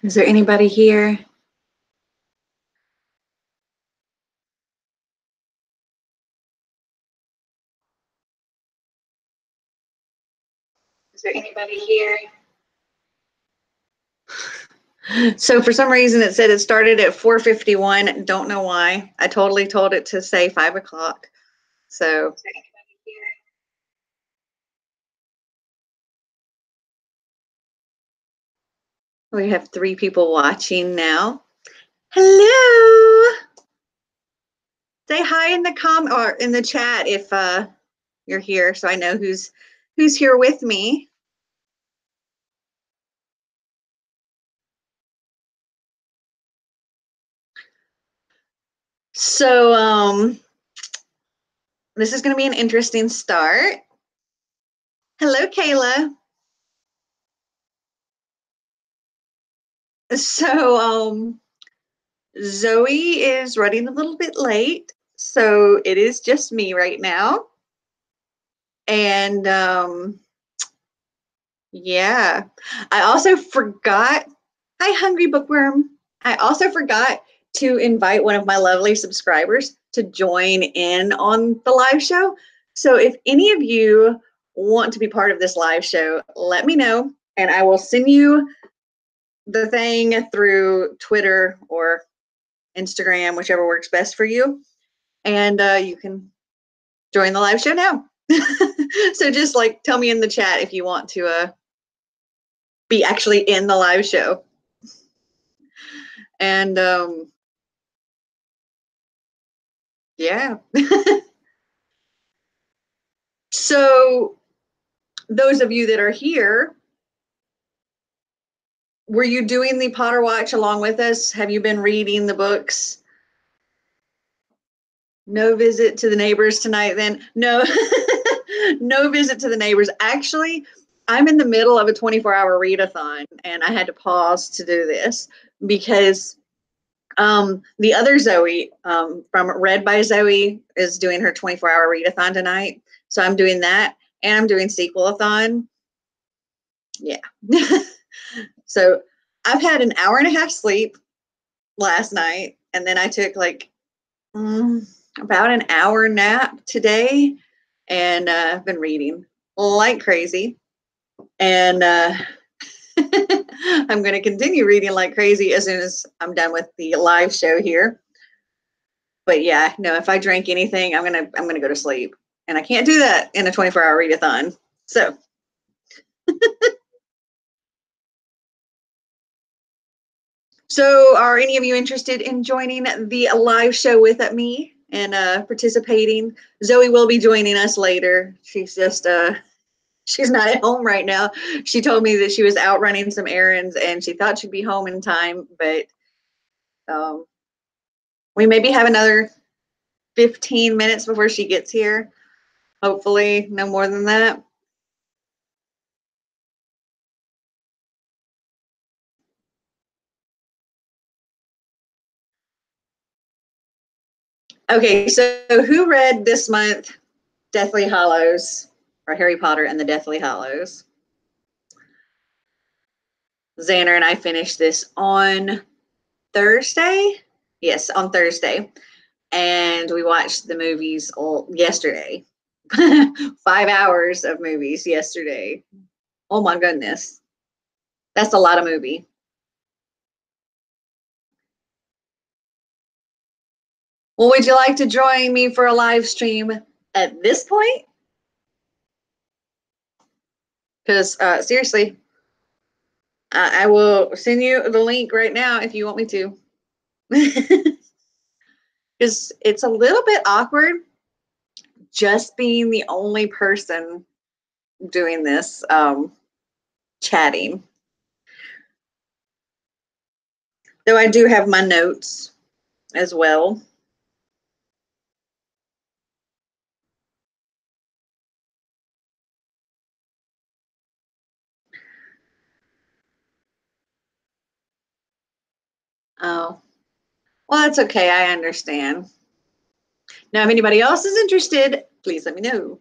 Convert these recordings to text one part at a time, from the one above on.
Is there anybody here? Is there anybody here? So for some reason it said it started at 4:51. Don't know why. I totally told it to say 5 o'clock. So we have 3 people watching now. Hello. Say hi in the or in the chat if you're here, so I know who's here with me. So this is going to be an interesting start. Hello, Kayla. So Zoe is running a little bit late, so it is just me right now. And yeah, I also forgot. Hi, Hungry Bookworm. I also forgot to invite one of my lovely subscribers to join in on the live show. So if any of you want to be part of this live show, let me know, and I will send you the thing through Twitter or Instagram, whichever works best for you. And you can join the live show now. So just like tell me in the chat if you want to be actually in the live show. And yeah. So those of you that are here, were you doing the Potterwatch along with us? Have you been reading the books? No visit to the neighbors tonight then? No, no visit to the neighbors. Actually, I'm in the middle of a 24-hour read-a-thon, and I had to pause to do this because the other Zoe from Read by Zoe is doing her 24-hour read-a-thon tonight. So I'm doing that, and I'm doing sequel-a-thon. Yeah. So I've had an hour and a half sleep last night, and then I took like about an hour nap today, and I've been reading like crazy. And I'm going to continue reading like crazy as soon as I'm done with the live show here. But yeah, no, if I drank anything, I'm gonna go to sleep, and I can't do that in a 24-hour readathon. So. So are any of you interested in joining the live show with me and participating? Zoe will be joining us later. She's just she's not at home right now. She told me that she was out running some errands and she thought she'd be home in time, but we maybe have another 15 minutes before she gets here. Hopefully no more than that. Okay, so who read this month Deathly Hallows, or Harry Potter and the Deathly Hallows? Xander and I finished this on Thursday. Yes, on Thursday. And we watched the movies yesterday. 5 hours of movies yesterday. Oh my goodness. That's a lot of movie. Well, would you like to join me for a live stream at this point? Because seriously, I will send you the link right now if you want me to. Because it's a little bit awkward just being the only person doing this chatting. Though I do have my notes as well. Oh, well, that's okay. I understand. Now, if anybody else is interested, please let me know.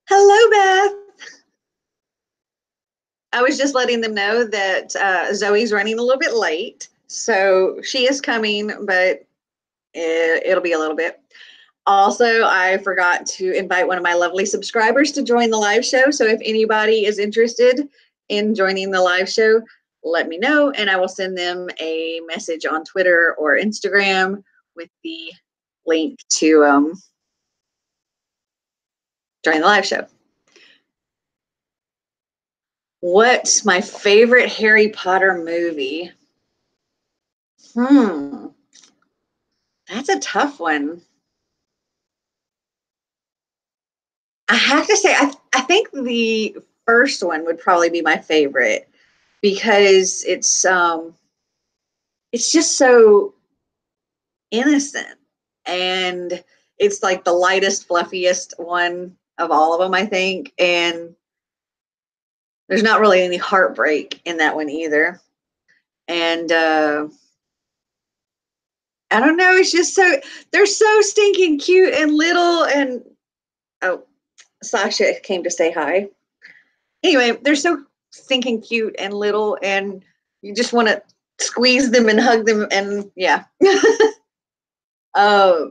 Hello, Beth. I was just letting them know that Zoe's running a little bit late. So she is coming, but it'll be a little bit. Also, I forgot to invite one of my lovely subscribers to join the live show. So if anybody is interested in joining the live show, let me know and I will send them a message on Twitter or Instagram with the link to join the live show. What's my favorite Harry Potter movie? That's a tough one. I have to say, I think the first one would probably be my favorite because it's just so innocent and it's like the lightest, fluffiest one of all of them, I think. And there's not really any heartbreak in that one either. And I don't know, it's just so they're so stinking cute and little. And oh, Sasha came to say hi. Anyway, they're so stinking cute and little, and you just want to squeeze them and hug them, and yeah. uh,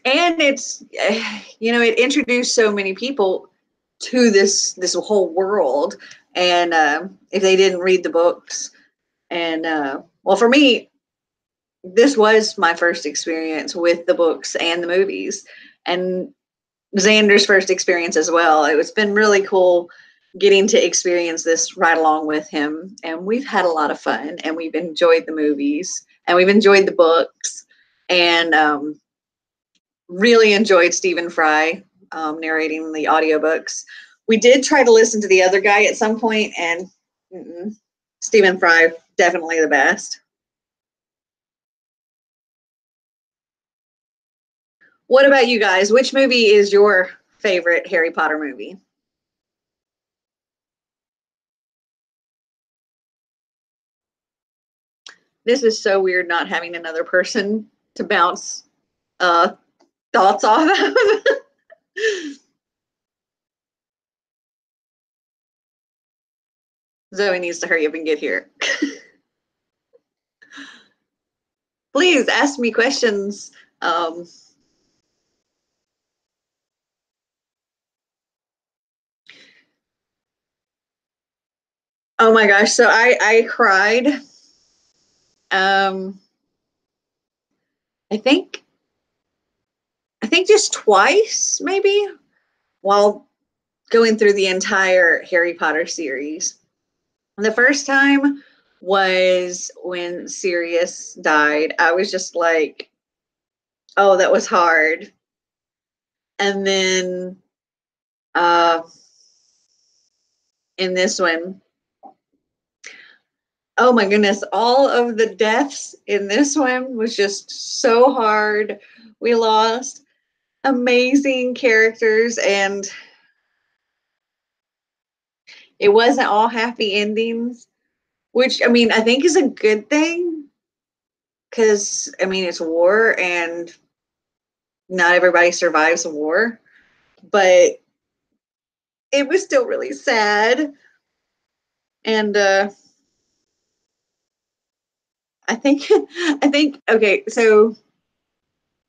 and it's it introduced so many people to this whole world, and if they didn't read the books, and well, for me, this was my first experience with the books and the movies, and Xander's first experience as well. It's been really cool getting to experience this right along with him. And we've had a lot of fun and we've enjoyed the movies and we've enjoyed the books and really enjoyed Stephen Fry narrating the audiobooks. We did try to listen to the other guy at some point, and Stephen Fry, definitely the best. What about you guys? Which movie is your favorite Harry Potter movie? This is so weird not having another person to bounce uh, thoughts off of. Zoe needs to hurry up and get here. Please ask me questions. Oh my gosh, so I cried. Um, I think just twice, maybe, while going through the entire Harry Potter series. The first time was when Sirius died. I was just like, oh, that was hard. And then uh, in this one, oh my goodness, all of the deaths in this one was just so hard. We lost amazing characters, and it wasn't all happy endings, which I mean, I think is a good thing because I mean, it's war and not everybody survives a war, but it was still really sad. And I think, okay, so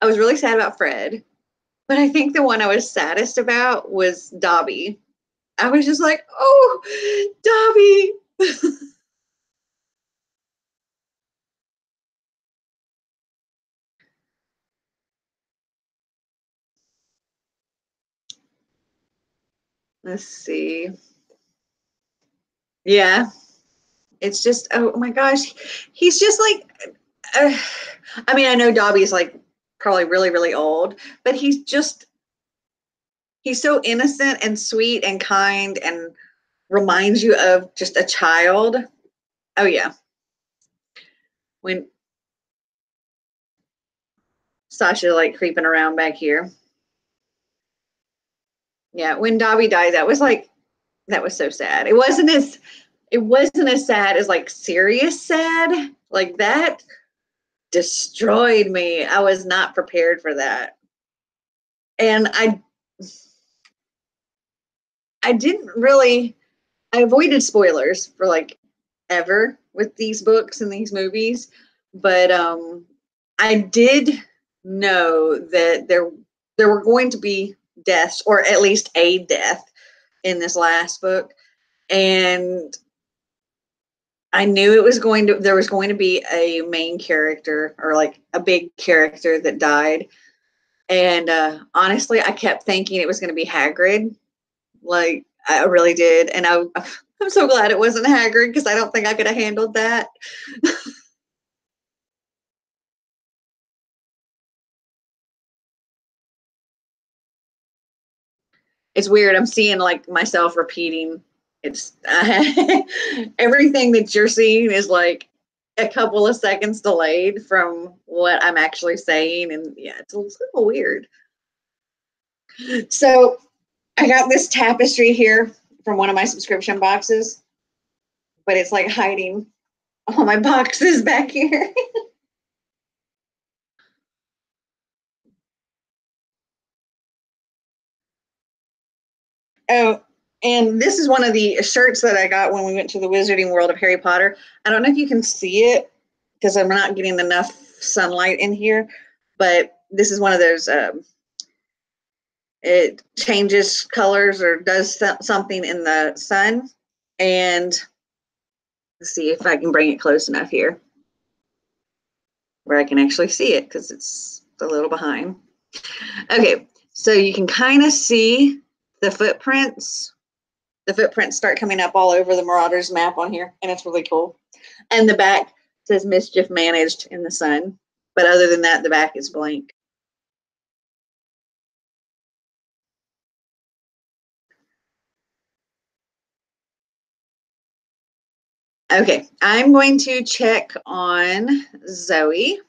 I was really sad about Fred, but I think the one I was saddest about was Dobby. I was just like, oh, Dobby. Let's see. Yeah, it's just, oh my gosh. He's just like, I mean, I know Dobby's like probably really, really old, but he's so innocent and sweet and kind and reminds you of just a child. Oh, yeah. When Sasha like creeping around back here. Yeah, when Dobby died, that was so sad. It wasn't as sad as like serious sad. Like that destroyed me. I was not prepared for that. And I didn't really, I avoided spoilers for like ever with these books and these movies, but I did know that there were going to be deaths, or at least a death in this last book, and I knew there was going to be a main character, or like a big character that died. And honestly, I kept thinking it was going to be Hagrid. Like, I really did. And I'm so glad it wasn't Hagrid, because I don't think I could have handled that. It's weird. I'm seeing like myself repeating. It's everything that you're seeing is like a couple of seconds delayed from what I'm actually saying. And yeah, it's a little weird. So I got this tapestry here from one of my subscription boxes, but it's like hiding all my boxes back here. Oh, and this is one of the shirts that I got when we went to the Wizarding World of Harry Potter. I don't know if you can see it because I'm not getting enough sunlight in here, but this is one of those. It changes colors or does something in the sun. And let's see if I can bring it close enough here where I can actually see it, because it's a little behind. Okay, so you can kind of see the footprints. The footprints start coming up all over the Marauders map on here, and it's really cool. And the back says Mischief Managed in the sun. But other than that, the back is blank. Okay, I'm going to check on Zoe,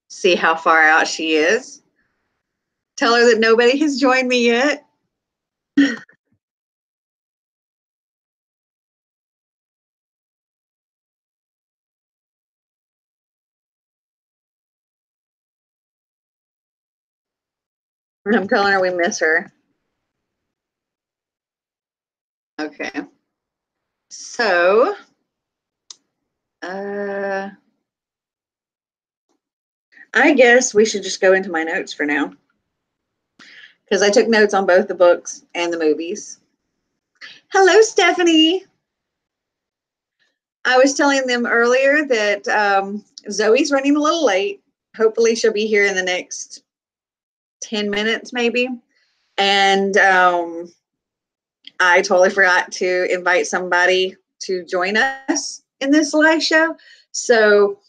see how far out she is. Tell her that nobody has joined me yet. I'm telling her we miss her. Okay. So, uh, I guess we should just go into my notes for now, because I took notes on both the books and the movies. Hello, Stephanie. I was telling them earlier that Zoe's running a little late. Hopefully, she'll be here in the next 10 minutes, maybe. And I totally forgot to invite somebody to join us in this live show. So,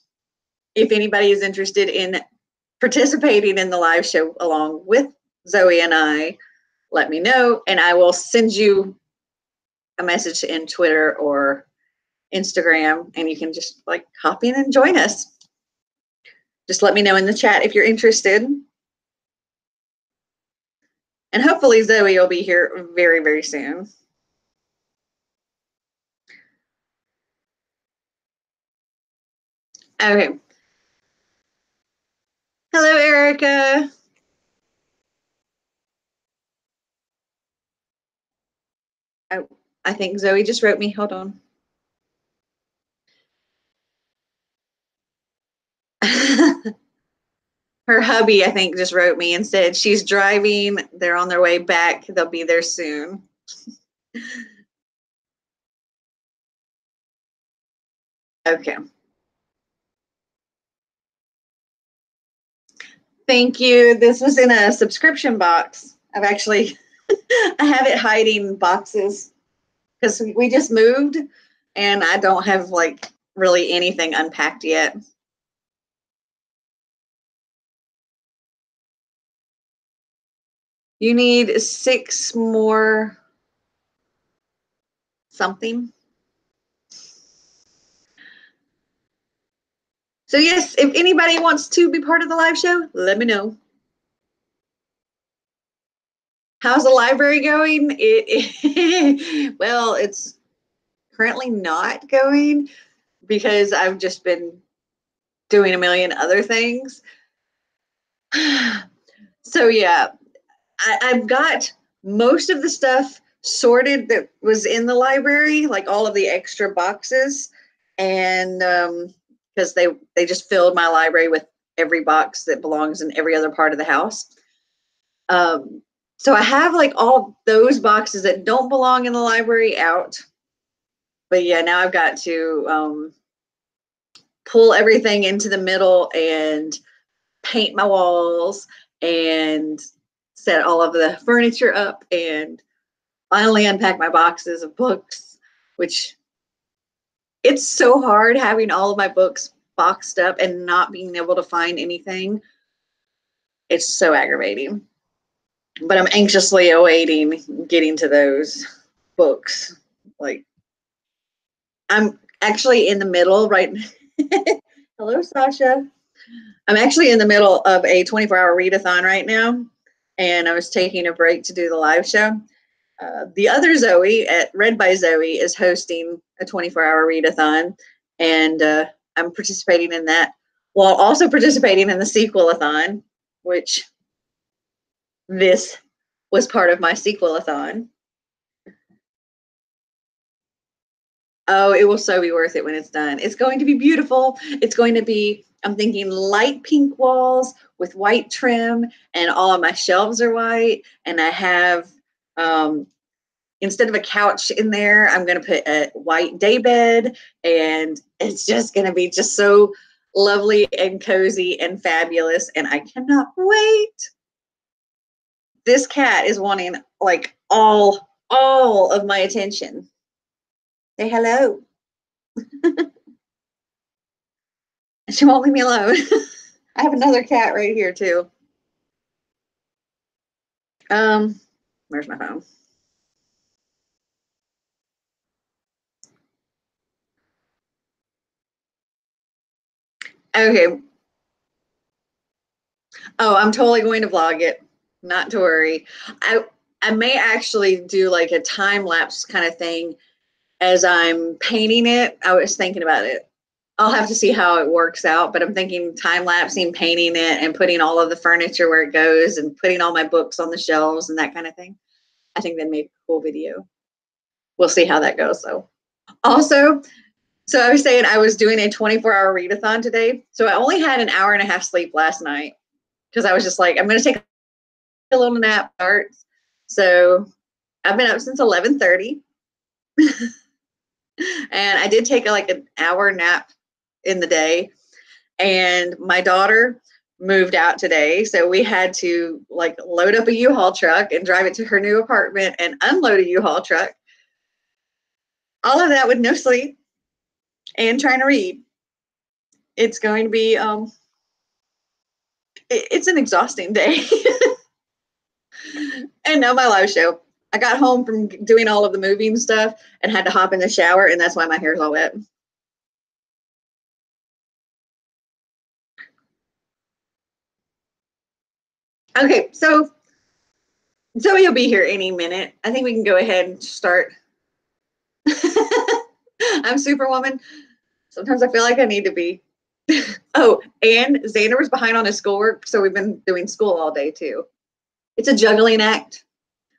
if anybody is interested in participating in the live show along with Zoe and I, let me know, and I will send you a message in Twitter or Instagram, and you can just like hop in and join us. Just let me know in the chat if you're interested. And hopefully Zoe will be here very, very soon. Okay. Hello, Erica. Oh, I think Zoe just wrote me. Hold on. Her hubby, I think, just wrote me and said she's driving. They're on their way back. They'll be there soon. Okay. Thank you. This was in a subscription box. I've actually, I have it hiding boxes because we just moved and I don't have like really anything unpacked yet. You need 6 more something. So yes, if anybody wants to be part of the live show, let me know. How's the library going? Well, it's currently not going because I've just been doing a million other things. So yeah, I've got most of the stuff sorted that was in the library, like all of the extra boxes, and because they just filled my library with every box that belongs in every other part of the house. So I have like all those boxes that don't belong in the library out. But yeah, now I've got to pull everything into the middle and paint my walls and set all of the furniture up and finally unpack my boxes of books, which it's so hard having all of my books boxed up and not being able to find anything. It's so aggravating. But I'm anxiously awaiting getting to those books. Like, I'm actually in the middle right hello, Sasha. I'm actually in the middle of a 24-hour read-a-thon right now, and I was taking a break to do the live show. The other Zoe at Read by Zoe is hosting a 24-hour read-a-thon, and I'm participating in that while also participating in the sequel-a-thon, which this was part of my sequel-a-thon. Oh, it will so be worth it when it's done. It's going to be beautiful. It's going to be, I'm thinking light pink walls with white trim, and all of my shelves are white. And I have, instead of a couch in there, I'm going to put a white day bed, and it's just going to be just so lovely and cozy and fabulous. And I cannot wait. This cat is wanting like all of my attention. Say hello. She won't leave me alone. I have another cat right here too. Where's my phone? Okay. Oh, I'm totally going to vlog it. Not to worry. I may actually do like a time lapse kind of thing as I'm painting it. I was thinking about it. I'll have to see how it works out, but I'm thinking time lapsing, painting it, and putting all of the furniture where it goes, and putting all my books on the shelves and that kind of thing. I think that made a cool video. We'll see how that goes though. Also, so I was saying I was doing a 24-hour read-a-thon today. So I only had an hour and a half sleep last night because I was just like, I'm going to take a little nap. So I've been up since 11:30. And I did take like an hour nap in the day. And my daughter moved out today. So we had to like load up a U-Haul truck and drive it to her new apartment and unload a U-Haul truck. All of that with no sleep and trying to read. It's going to be it's an exhausting day. And now my live show. I got home from doing all of the moving stuff and had to hop in the shower, and that's why my hair's all wet. Okay, so Zoe will be here any minute. I think we can go ahead and start. I'm Superwoman. Sometimes I feel like I need to be. Oh, and Xander was behind on his schoolwork, so we've been doing school all day too. It's a juggling act.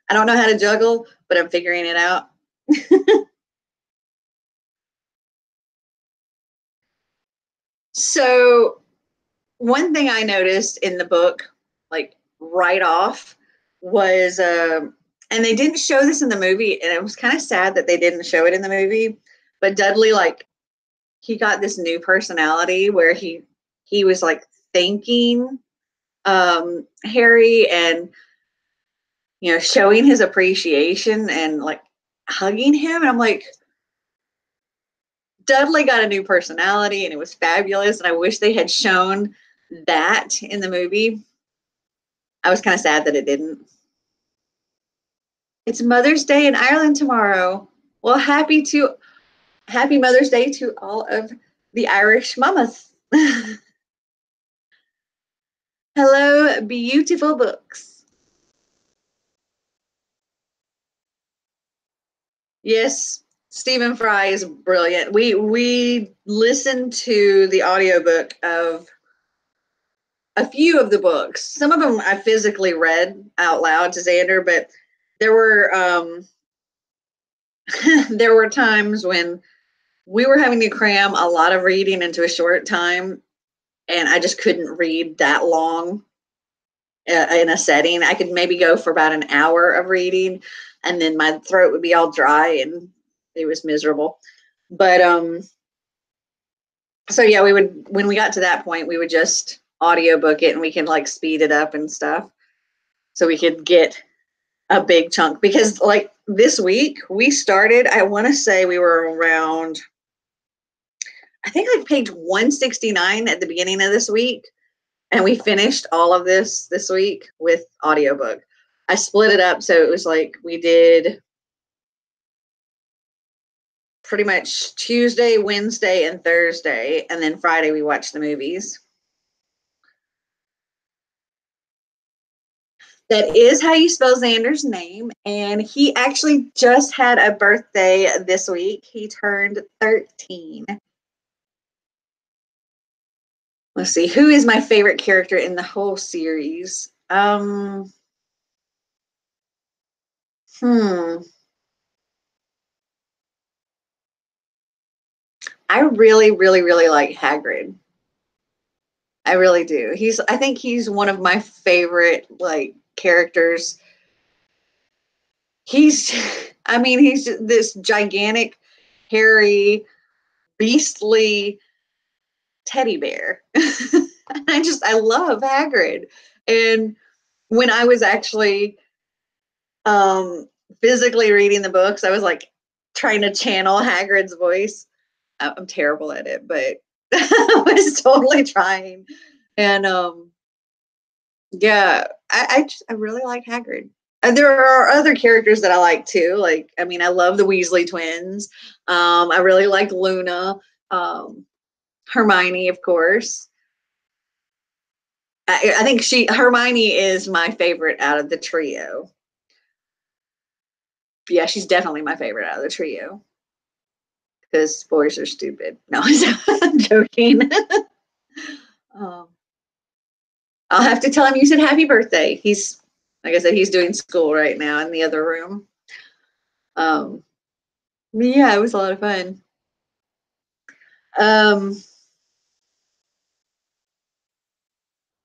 I don't know how to juggle, but I'm figuring it out. So one thing I noticed in the book, like right off, was and they didn't show this in the movie, and it was kind of sad that they didn't show it in the movie. But Dudley, like, he got this new personality where he was like thanking Harry, and showing his appreciation and like hugging him, and I'm like, Dudley got a new personality, and it was fabulous, and I wish they had shown that in the movie. I was kind of sad that it didn't. It's Mother's Day in Ireland tomorrow. Well, happy Mother's Day to all of the Irish mamas. Hello, beautiful books. Yes, Stephen Fry is brilliant. We listened to the audiobook of a few of the books. Some of them I physically read out loud to Xander, but there were there were times when we were having to cram a lot of reading into a short time, and I just couldn't read that long in a setting. I could maybe go for about an hour of reading, and then my throat would be all dry and it was miserable. But so yeah, we would, when we got to that point, we would just audiobook it, and we can like speed it up and stuff so we could get a big chunk. Because like this week we started, I want to say we were around, I think like page 169 at the beginning of this week, and we finished all of this week with audiobook. I split it up so it was like we did pretty much Tuesday, Wednesday, and Thursday, and then Friday we watched the movies. That is how you spell Xander's name, and he actually just had a birthday this week. He turned 13. Let's see, who is my favorite character in the whole series? I really, really, really like Hagrid. I really do. I think he's one of my favorite like characters. He's, I mean, he's this gigantic, hairy, beastly teddy bear. I love Hagrid. And when I was actually physically reading the books, I was like trying to channel Hagrid's voice. I'm terrible at it, but I was totally trying. And yeah, I really like Hagrid. And there are other characters that I like too. Like, I mean, I love the Weasley twins. I really like Luna, Hermione, of course. I think Hermione is my favorite out of the trio. Yeah, she's definitely my favorite out of the trio because boys are stupid. No, I'm joking. um, I'll have to tell him you said happy birthday. He's, like I said, he's doing school right now in the other room. Um, yeah, it was a lot of fun. Um,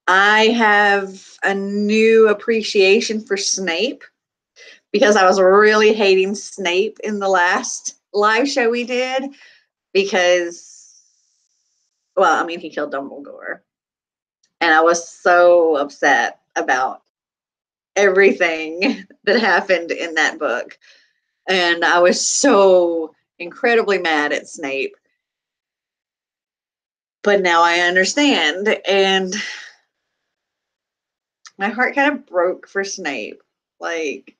I have a new appreciation for Snape because I was really hating Snape in the last live show we did because, well, I mean, he killed Dumbledore. And I was so upset about everything that happened in that book. And I was so incredibly mad at Snape. But now I understand. And my heart kind of broke for Snape. Like,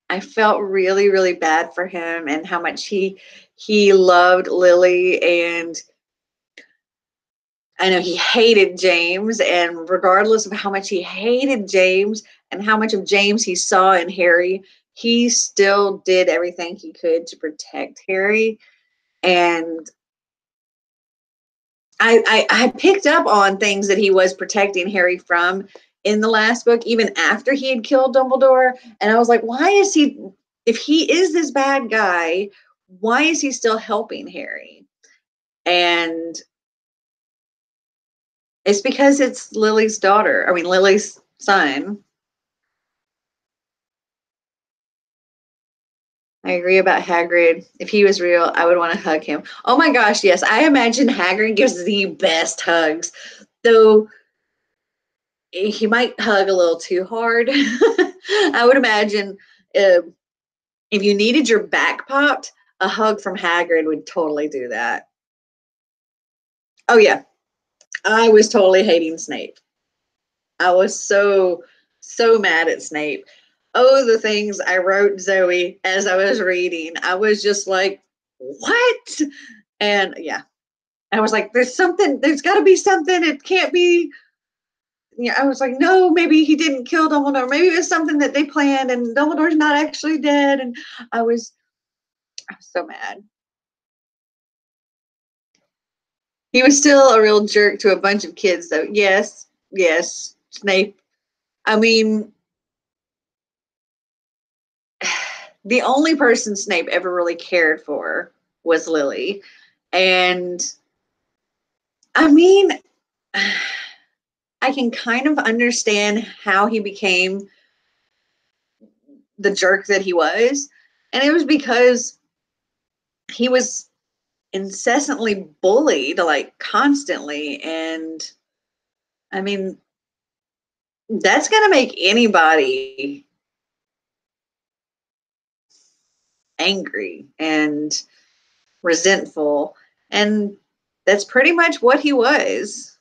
I felt really, really bad for him and how much he loved Lily, and I know he hated James, and regardless of how much he hated James and how much of James he saw in Harry, he still did everything he could to protect Harry. And I picked up on things that he was protecting Harry from in the last book, even after he had killed Dumbledore. And I was like, why is he, if he is this bad guy, why is he still helping Harry? And it's because it's Lily's daughter. I mean, Lily's son. I agree about Hagrid. If he was real, I would want to hug him. Oh my gosh, yes. I imagine Hagrid gives the best hugs, though he might hug a little too hard. I would imagine if you needed your back popped, a hug from Hagrid would totally do that. Oh, yeah. I was totally hating Snape. I was so, so mad at Snape. Oh, the things I wrote Zoe as I was reading. I was just like, what? And yeah, I was like, there's got to be something. It can't be. Yeah, I was like, no, maybe he didn't kill Dumbledore. Maybe it was something that they planned and Dumbledore's not actually dead. And I was so mad. He was still a real jerk to a bunch of kids, though. Yes, yes, Snape. I mean, the only person Snape ever really cared for was Lily. And I mean, I can kind of understand how he became the jerk that he was. And it was because he was incessantly bullied, like constantly. And I mean, that's going to make anybody angry and resentful. And that's pretty much what he was.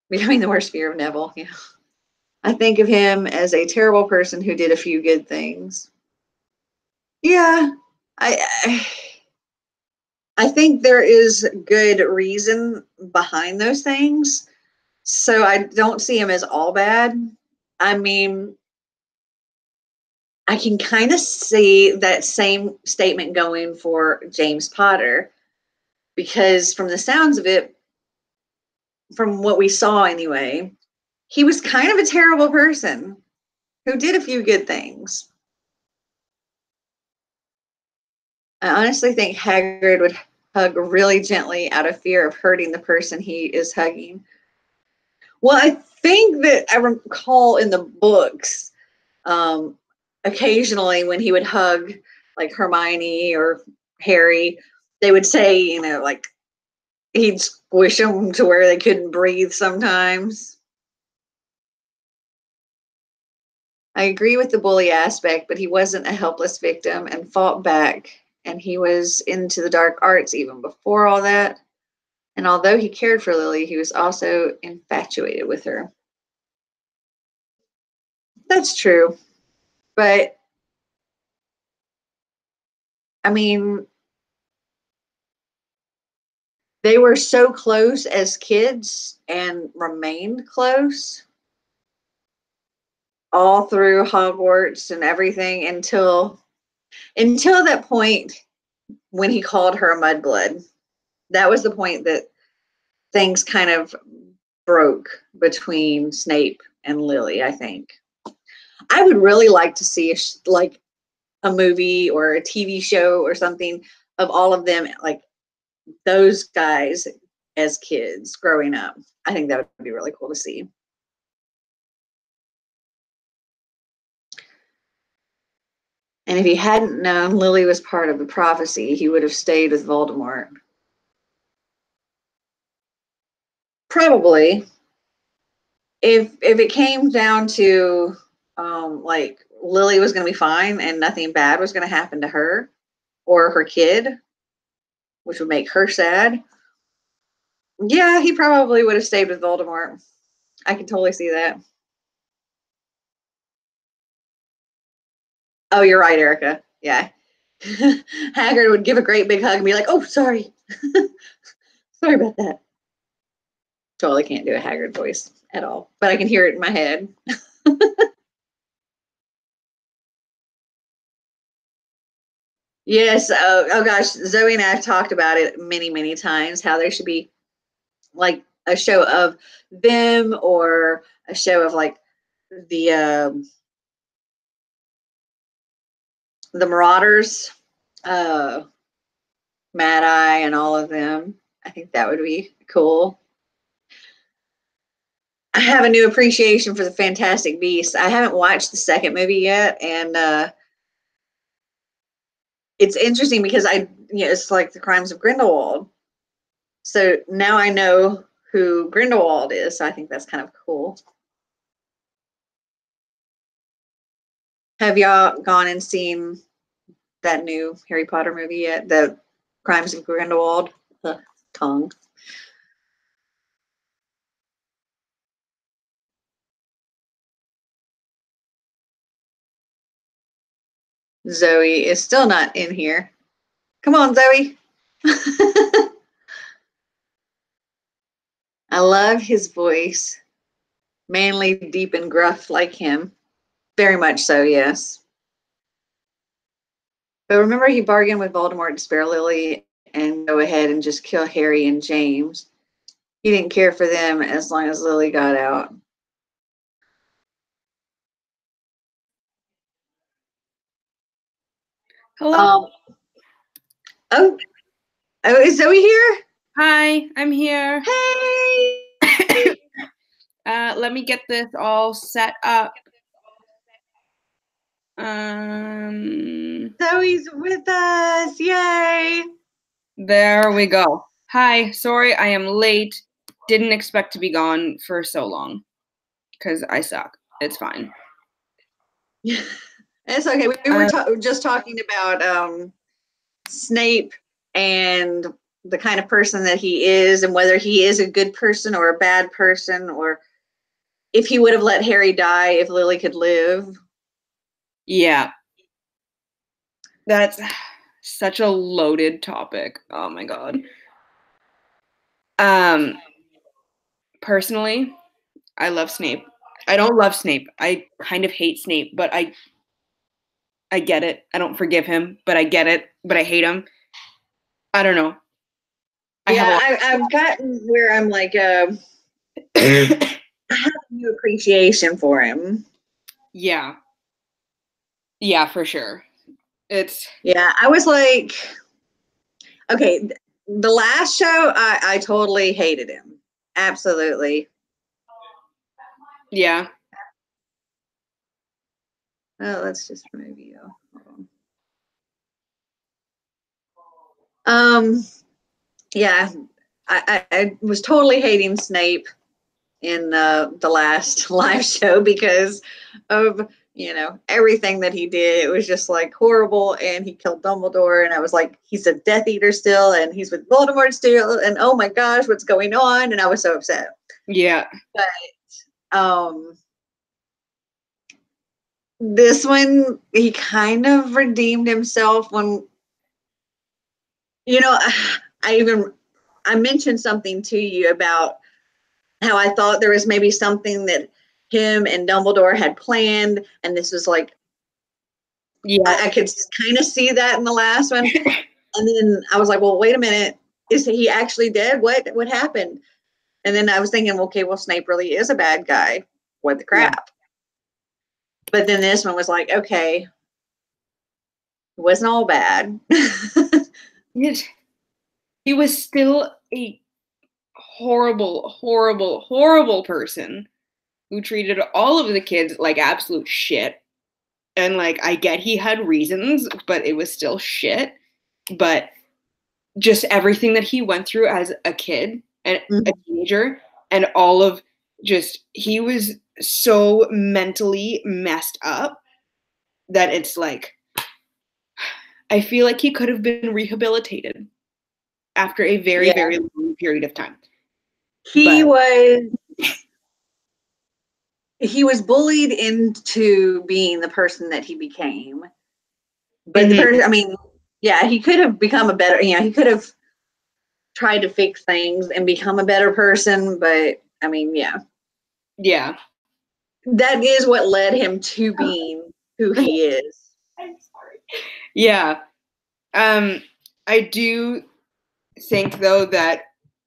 Becoming the worst fear of Neville. Yeah. I think of him as a terrible person who did a few good things. Yeah. I I think there is good reason behind those things. So I don't see him as all bad. I mean, I can kind of see that same statement going for James Potter, because from the sounds of it, from what we saw anyway, he was kind of a terrible person who did a few good things. I honestly think Hagrid would hug really gently out of fear of hurting the person he is hugging. Well, I think that I recall in the books, um, occasionally when he would hug like Hermione or Harry, they would say, you know, like he'd squish them to where they couldn't breathe sometimes. I agree with the bully aspect, but he wasn't a helpless victim and fought back. And he was into the dark arts even before all that. And although he cared for Lily, he was also infatuated with her. That's true. But I mean, they were so close as kids and remained close all through Hogwarts and everything until that point when he called her a mudblood. That was the point that things kind of broke between Snape and Lily, I think. I would really like to see like a movie or a TV show or something of all of them, like those guys as kids growing up. I think that would be really cool to see. And if he hadn't known Lily was part of the prophecy, he would have stayed with Voldemort. Probably. If it came down to like Lily was going to be fine and nothing bad was going to happen to her or her kid, which would make her sad. Yeah, he probably would have stayed with Voldemort. I can totally see that. Oh, you're right, Erica. Yeah. Hagrid would give a great big hug and be like, "Oh, sorry. Sorry about that." Totally can't do a Hagrid voice at all, but I can hear it in my head. Yes. Oh gosh, Zoe and I have talked about it many, many times. How there should be like a show of them or a show of like the the Marauders, uh, Mad Eye, and all of them. I think that would be cool. I have a new appreciation for the Fantastic Beasts. I haven't watched the second movie yet, and it's interesting because it's like the Crimes of Grindelwald. So now I know who Grindelwald is. So I think that's kind of cool. Have y'all gone and seen that new Harry Potter movie yet? The Crimes of Grindelwald. Tongue. Zoe is still not in here. Come on, Zoe. I love his voice. Manly, deep, and gruff like him. Very much so, yes. But remember, he bargained with Voldemort to spare Lily and go ahead and just kill Harry and James. He didn't care for them as long as Lily got out. Hello. Oh, is Zoe here? Hi, I'm here. Hey. Let me get this all set up. Zoe's with us. Yay. There we go. Hi, sorry I am late. Didn't expect to be gone for so long because I suck. It's fine. It's okay. We were just talking about Snape and the kind of person that he is and whether he is a good person or a bad person, or if he would have let Harry die if Lily could live. Yeah. That's such a loaded topic. Oh my god. Personally, I love Snape. I don't love Snape. I kind of hate Snape, but I get it. I don't forgive him, but I get it. But I hate him. I don't know. I've gotten where I'm like, I have a new appreciation for him. Yeah. Yeah, for sure. I was like, okay, the last show, I totally hated him. Absolutely. Yeah. Oh, let's just remove you. Yeah, I was totally hating Snape in the last live show because of everything that he did. It was just like horrible, and he killed Dumbledore, and I was like, he's a Death Eater still, and he's with Voldemort still, and oh my gosh, what's going on? And I was so upset. Yeah. But this one, he kind of redeemed himself when I mentioned something to you about how I thought there was maybe something that him and Dumbledore had planned, and this was like, yeah, I could kind of see that in the last one. And then I was like, well, wait a minute, is he actually dead? What happened? And then I was thinking, okay, well, Snape really is a bad guy. What the crap? Yeah. But then this one was like, okay, it wasn't all bad. He was still a horrible, horrible, horrible person who treated all of the kids like absolute shit. And like, I get he had reasons, but it was still shit. But just everything that he went through as a kid and a teenager, and all of he was so mentally messed up that it's like, I feel like he could have been rehabilitated after a very, very long period of time. He was bullied into being the person that he became. But the person, I mean, he could have become a better, he could have tried to fix things and become a better person. But I mean, yeah. That is what led him to being who he is. I'm sorry. Yeah. I do think, though, that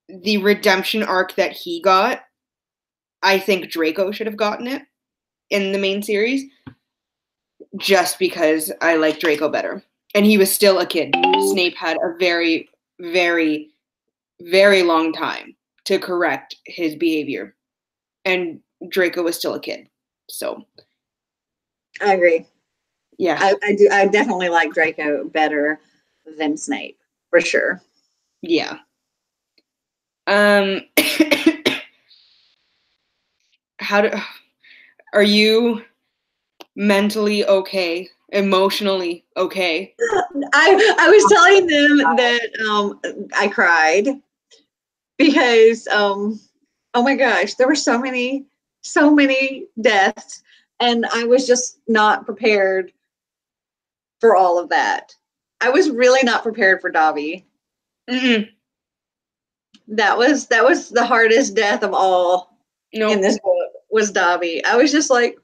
the redemption arc that he got, I think Draco should have gotten it in the main series, just because I like Draco better. And he was still a kid. Snape had a very, very, very long time to correct his behavior. And Draco was still a kid. So I agree. Yeah. I do. I definitely like Draco better than Snape, for sure. Yeah. Are you mentally okay, emotionally okay? I was telling them that I cried because oh my gosh, there were so many deaths, and I was just not prepared for all of that. I was really not prepared for Dobby. That was the hardest death of all in this book, was Dobby. I was just like,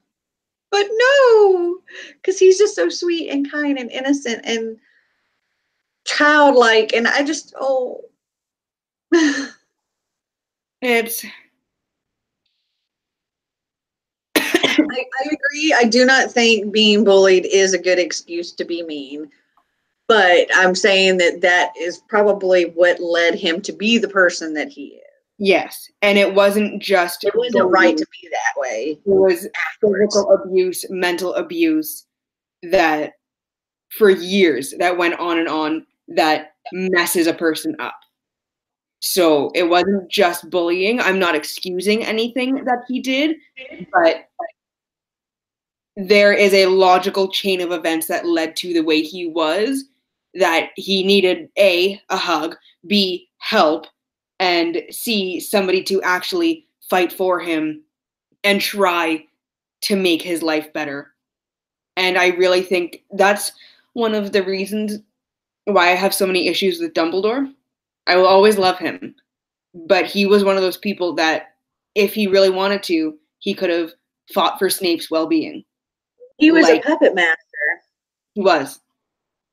but no, because he's just so sweet and kind and innocent and childlike, and I just It's I agree. I do not think being bullied is a good excuse to be mean. But I'm saying that is probably what led him to be the person that he is. Yes, and it wasn't just It wasn't right to be that way. It was physical abuse, mental abuse that for years that went on and on that messes a person up. So it wasn't just bullying. I'm not excusing anything that he did, but there is a logical chain of events that led to the way he was, that he needed A, a hug, B, help, and C, somebody to actually fight for him and try to make his life better. And I really think that's one of the reasons why I have so many issues with Dumbledore. I will always love him, but he was one of those people that if he really wanted to, he could have fought for Snape's well-being. He was a puppet master. He was.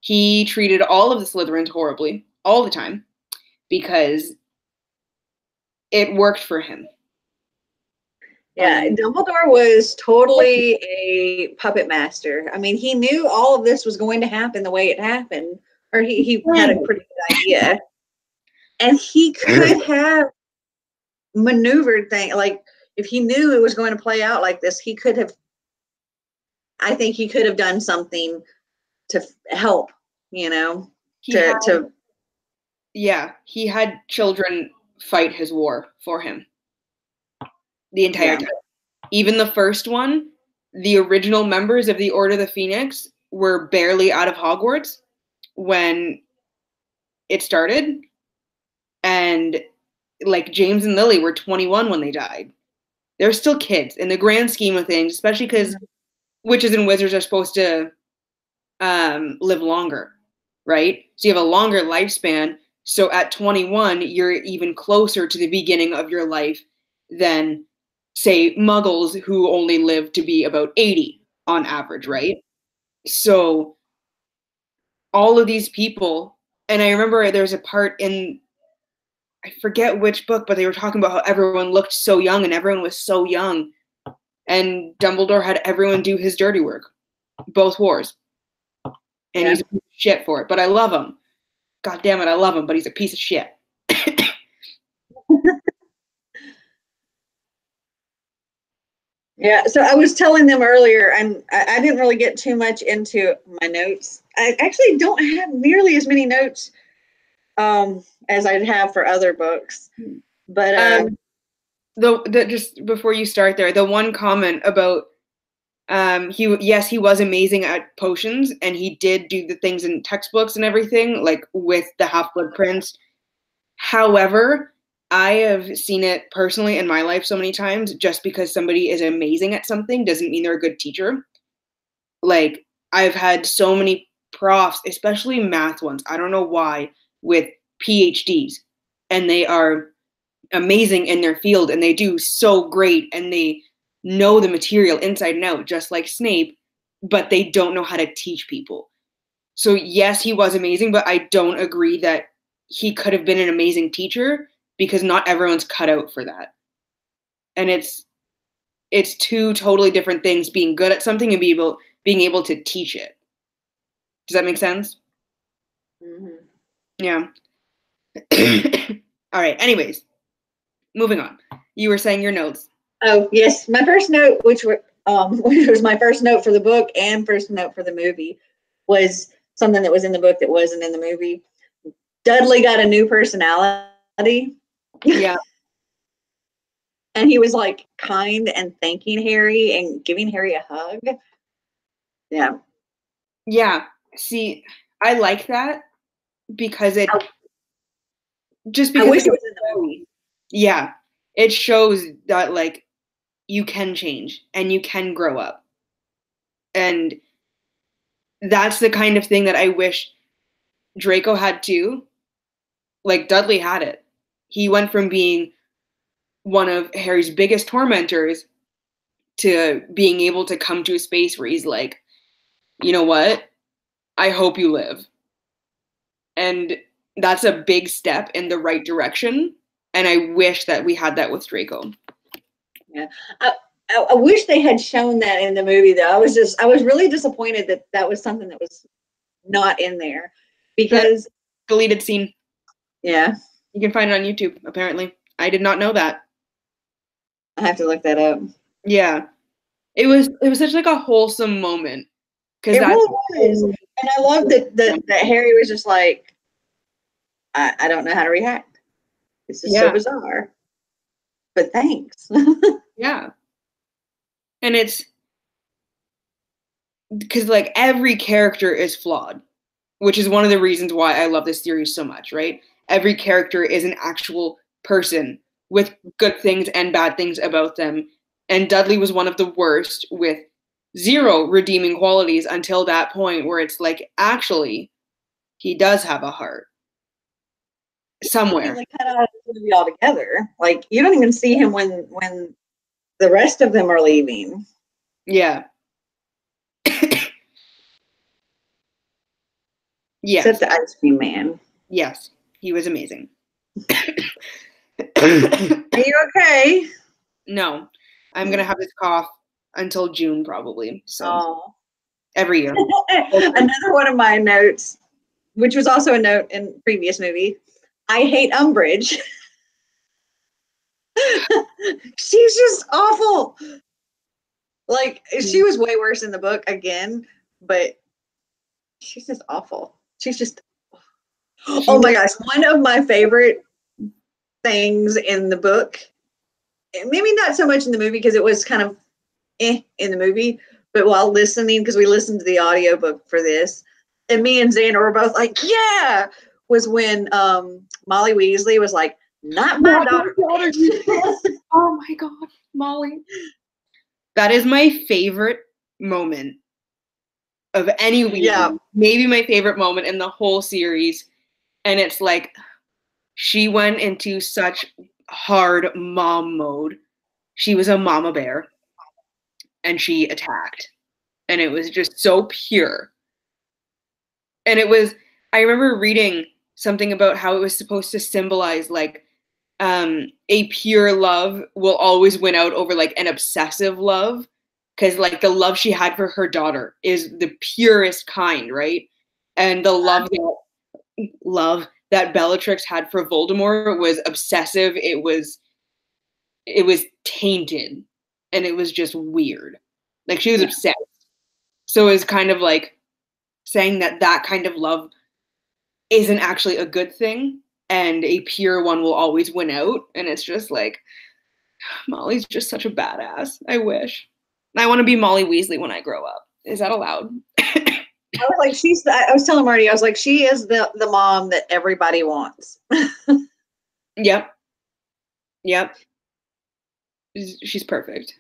He treated all of the Slytherins horribly all the time because it worked for him. Yeah, Dumbledore was totally a puppet master. I mean, he knew all of this was going to happen the way it happened, or he had a pretty good idea. And he could have maneuvered things, like if he knew it was going to play out like this, he could have, I think he could have done something to help, you know, Yeah, he had children fight his war for him the entire time. Even the first one, the original members of the Order of the Phoenix were barely out of Hogwarts when it started. And like James and Lily were 21 when they died. They're still kids in the grand scheme of things, especially because witches and wizards are supposed to live longer, right? So you have a longer lifespan. So at 21, you're even closer to the beginning of your life than, say, muggles who only live to be about 80 on average, right? So all of these people, and I remember there's a part in, I forget which book, but they were talking about how everyone looked so young and everyone was so young. And Dumbledore had everyone do his dirty work, both wars. And he's a piece of shit for it. But I love him. God damn it, I love him, but he's a piece of shit. Yeah, so I was telling them earlier, and I didn't really get too much into my notes. I actually don't have nearly as many notes as I'd have for other books. But just before you start there, the one comment about he was amazing at potions, and he did do the things in textbooks and everything, like with the Half-Blood Prince. However, I have seen it personally in my life so many times. Just because somebody is amazing at something doesn't mean they're a good teacher. Like, I've had so many profs, especially math ones, I don't know why, with PhDs, and they are amazing in their field and they do so great and they know the material inside and out, just like Snape, but they don't know how to teach people. So yes, he was amazing, but I don't agree that he could have been an amazing teacher because not everyone's cut out for that. And it's two totally different things, being good at something and being able to teach it. Does that make sense? Mm-hmm. Yeah. All right. Anyways, moving on. You were saying your notes. Oh, yes. My first note, which was my first note for the book and first note for the movie, was something that was in the book that wasn't in the movie. Dudley got a new personality. Yeah. And he was like kind and thanking Harry and giving Harry a hug. Yeah. Yeah. See, I like that because it just because I wish it was in the movie. Yeah. It shows that like you can change and you can grow up. And that's the kind of thing that I wish Draco had too. Like Dudley had it. He went from being one of Harry's biggest tormentors to being able to come to a space where he's like, you know what? I hope you live. And that's a big step in the right direction. And I wish that we had that with Draco. Yeah. I wish they had shown that in the movie, though. I was really disappointed that was something that was not in there. because deleted scene. Yeah. You can find it on YouTube, apparently. I did not know that. I have to look that up. Yeah. It was such like a wholesome moment. It was. And I love that Harry was just like, I don't know how to react. This is so bizarre. But thanks. Yeah. And it's because like every character is flawed, which is one of the reasons why I love this series so much, right? Every character is an actual person with good things and bad things about them. And Dudley was one of the worst with zero redeeming qualities until that point where it's like, actually, he does have a heart somewhere. Like cut out of the movie altogether. Like you don't even see him when the rest of them are leaving. Yeah. Yes. Except the ice cream man. Yes, he was amazing. Are you okay? No, I'm gonna have this cough until June probably. So every year. Another one of my notes, which was also a note in previous movie. I hate Umbridge. She's just awful. Like she was way worse in the book again, but she's just awful. She's just oh my gosh, one of my favorite things in the book, maybe not so much in the movie because it was kind of in the movie, but while listening, because we listened to the audiobook for this, and me and Xander were both like, yeah, was when Molly Weasley was like, not my daughter. Oh my God, Molly. That is my favorite moment of any week. Yeah. Maybe my favorite moment in the whole series. And it's like, she went into such hard mom mode. She was a mama bear. And she attacked. And it was just so pure. And it was, I remember reading something about how it was supposed to symbolize like a pure love will always win out over like an obsessive love. Because like the love she had for her daughter is the purest kind, right? And the love that Bellatrix had for Voldemort was obsessive. It was tainted, and it was just weird. Like she was obsessed. So it was kind of like saying that kind of love isn't actually a good thing, and a pure one will always win out. And it's just like, Molly's just such a badass. I wish. I want to be Molly Weasley when I grow up. Is that allowed? I was like, I was telling Marty, I was like, she is the mom that everybody wants. Yep. She's perfect.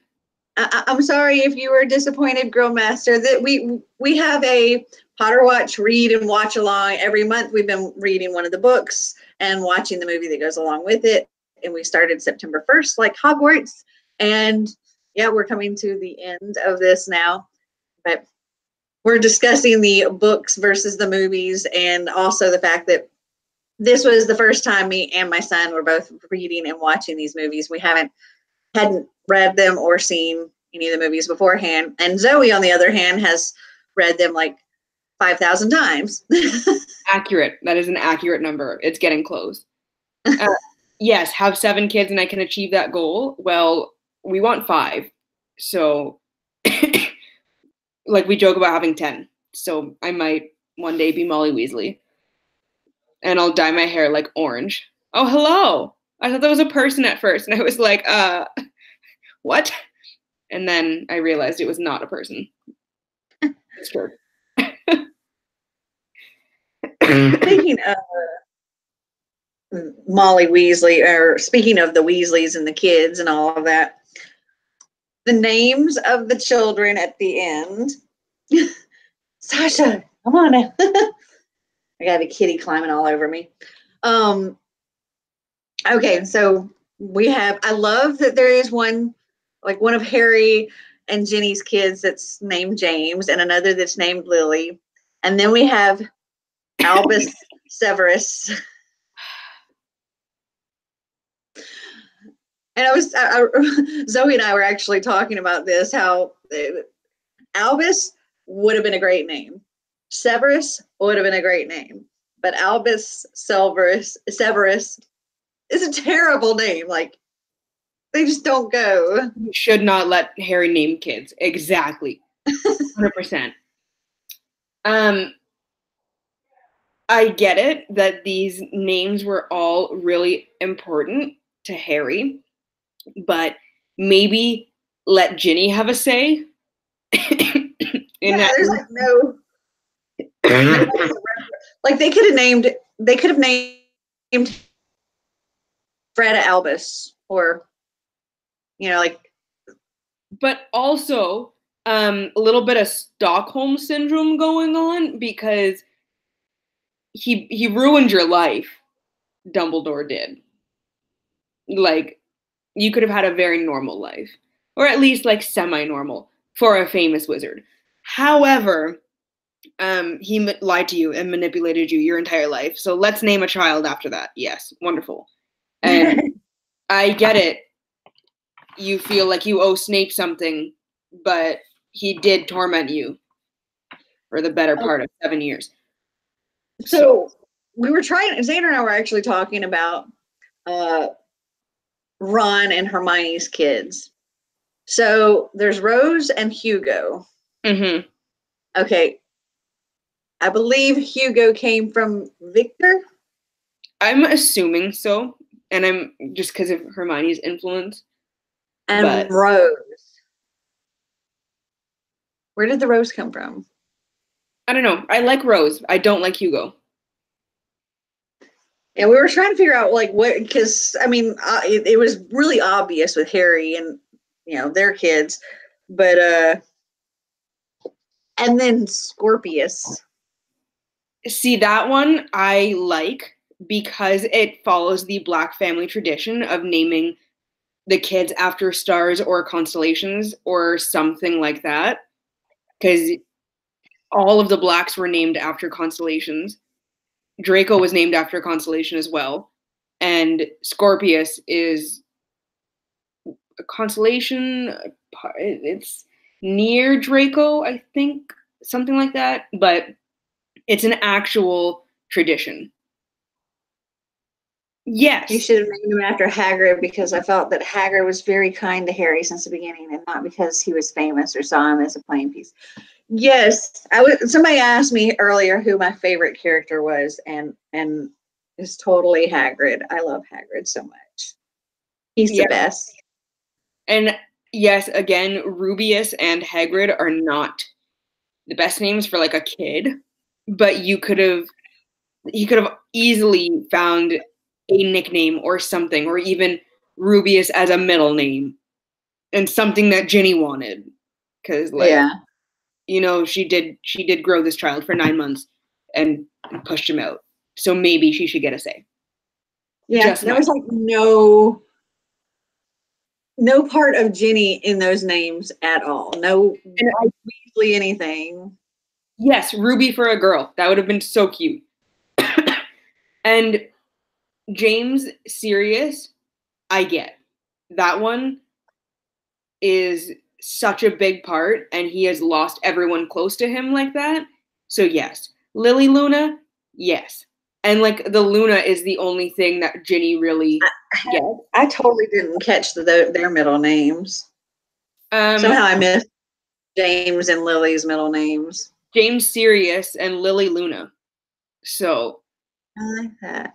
I'm sorry if you were disappointed, Girl Master, that we have a Potterwatch read and watch along every month. We've been reading one of the books and watching the movie that goes along with it. And we started September 1st, like Hogwarts. And yeah, we're coming to the end of this now. But we're discussing the books versus the movies, and also the fact that this was the first time me and my son were both reading and watching these movies. We hadn't read them or seen any of the movies beforehand. And Zoe, on the other hand, has read them like 5,000 times. Accurate. That is an accurate number. It's getting close. Yes, have 7 kids and I can achieve that goal. Well, we want 5. So like we joke about having 10. So I might one day be Molly Weasley. And I'll dye my hair like orange. Oh, hello. I thought that was a person at first. And I was like, what? And then I realized it was not a person. It's true. Speaking of Molly Weasley, or speaking of the Weasleys and the kids and all of that, the names of the children at the end. Sasha, come on now. I got a kitty climbing all over me. Okay, so I love that there is one of Harry and Ginny's kids that's named James, and another that's named Lily. And then we have Albus Severus. And Zoe and I were actually talking about this, how Albus would have been a great name. Severus would have been a great name. but Albus Severus is a terrible name. Like, they just don't go. You should not let Harry name kids. Exactly. 100%. I get it that these names were all really important to Harry, but maybe let Ginny have a say. Yeah, there's like no like they could have named Fred Albus, or like. But also a little bit of Stockholm syndrome going on, because he ruined your life. Dumbledore did. Like, you could have had a very normal life, or at least like semi-normal for a famous wizard. However, he lied to you and manipulated you your entire life. So let's name a child after that. Yes, wonderful. And I get it. You feel like you owe Snape something, but he did torment you for the better part of 7 years. So we were Xander and I were actually talking about Ron and Hermione's kids. So there's Rose and Hugo. Mm-hmm. Okay. I believe Hugo came from Victor. I'm assuming so, and I'm just because of Hermione's influence. And Rose. Where did the Rose come from? I don't know. I like Rose. I don't like Hugo. And we were trying to figure out like what, because I mean, it was really obvious with Harry and their kids, but and then Scorpius. See, that one I like because it follows the Black family tradition of naming the kids after stars or constellations or something like that. Because all of the Blacks were named after constellations. Draco was named after a constellation as well. And Scorpius is a constellation. It's near Draco, I think, something like that. But it's an actual tradition. Yes. You should have named him after Hagrid, because I felt that Hagrid was very kind to Harry since the beginning, and not because he was famous or saw him as a playing piece. Yes, somebody asked me earlier who my favorite character was, and it's totally Hagrid. I love Hagrid so much. He's the best. And yes, again, Rubius and Hagrid are not the best names for like a kid, but he could have easily found a nickname or something, or even Rubius as a middle name, and something that Ginny wanted, because she did grow this child for 9 months and pushed him out, so maybe she should get a say. Yeah, there was like no part of Ginny in those names at all. No, Weasley anything. Yes, Ruby for a girl. That would have been so cute. And James Sirius, I get. That one is such a big part, and he has lost everyone close to him like that. So yes. Lily Luna, yes. And like the Luna is the only thing that Ginny really gets. I totally didn't catch their middle names. Somehow I missed James and Lily's middle names. James Sirius and Lily Luna. So I like that.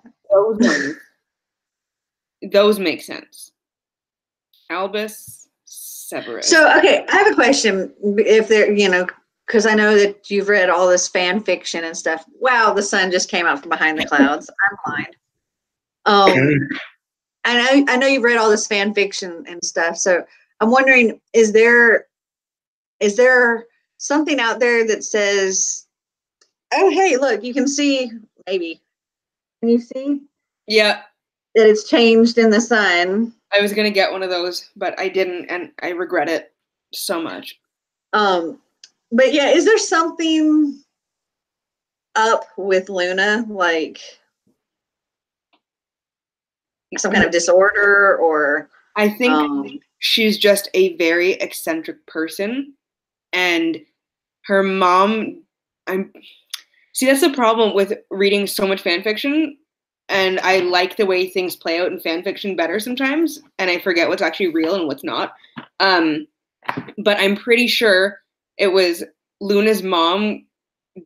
Those make sense. Albus Severus. So, okay, I have a question. If they're, because I know that you've read all this fan fiction and stuff. Wow, the sun just came out from behind the clouds. I'm blind. I know you've read all this fan fiction and stuff. So I'm wondering, is there something out there that says, oh, hey, look, you can see, maybe. Can you see? Yeah. That it's changed in the sun. I was going to get one of those, but I didn't, and I regret it so much. But yeah, is there something up with Luna, like some kind of disorder, or? I think she's just a very eccentric person, and her mom, See, that's the problem with reading so much fan fiction, and I like the way things play out in fan fiction better sometimes, and I forget what's actually real and what's not. But I'm pretty sure it was Luna's mom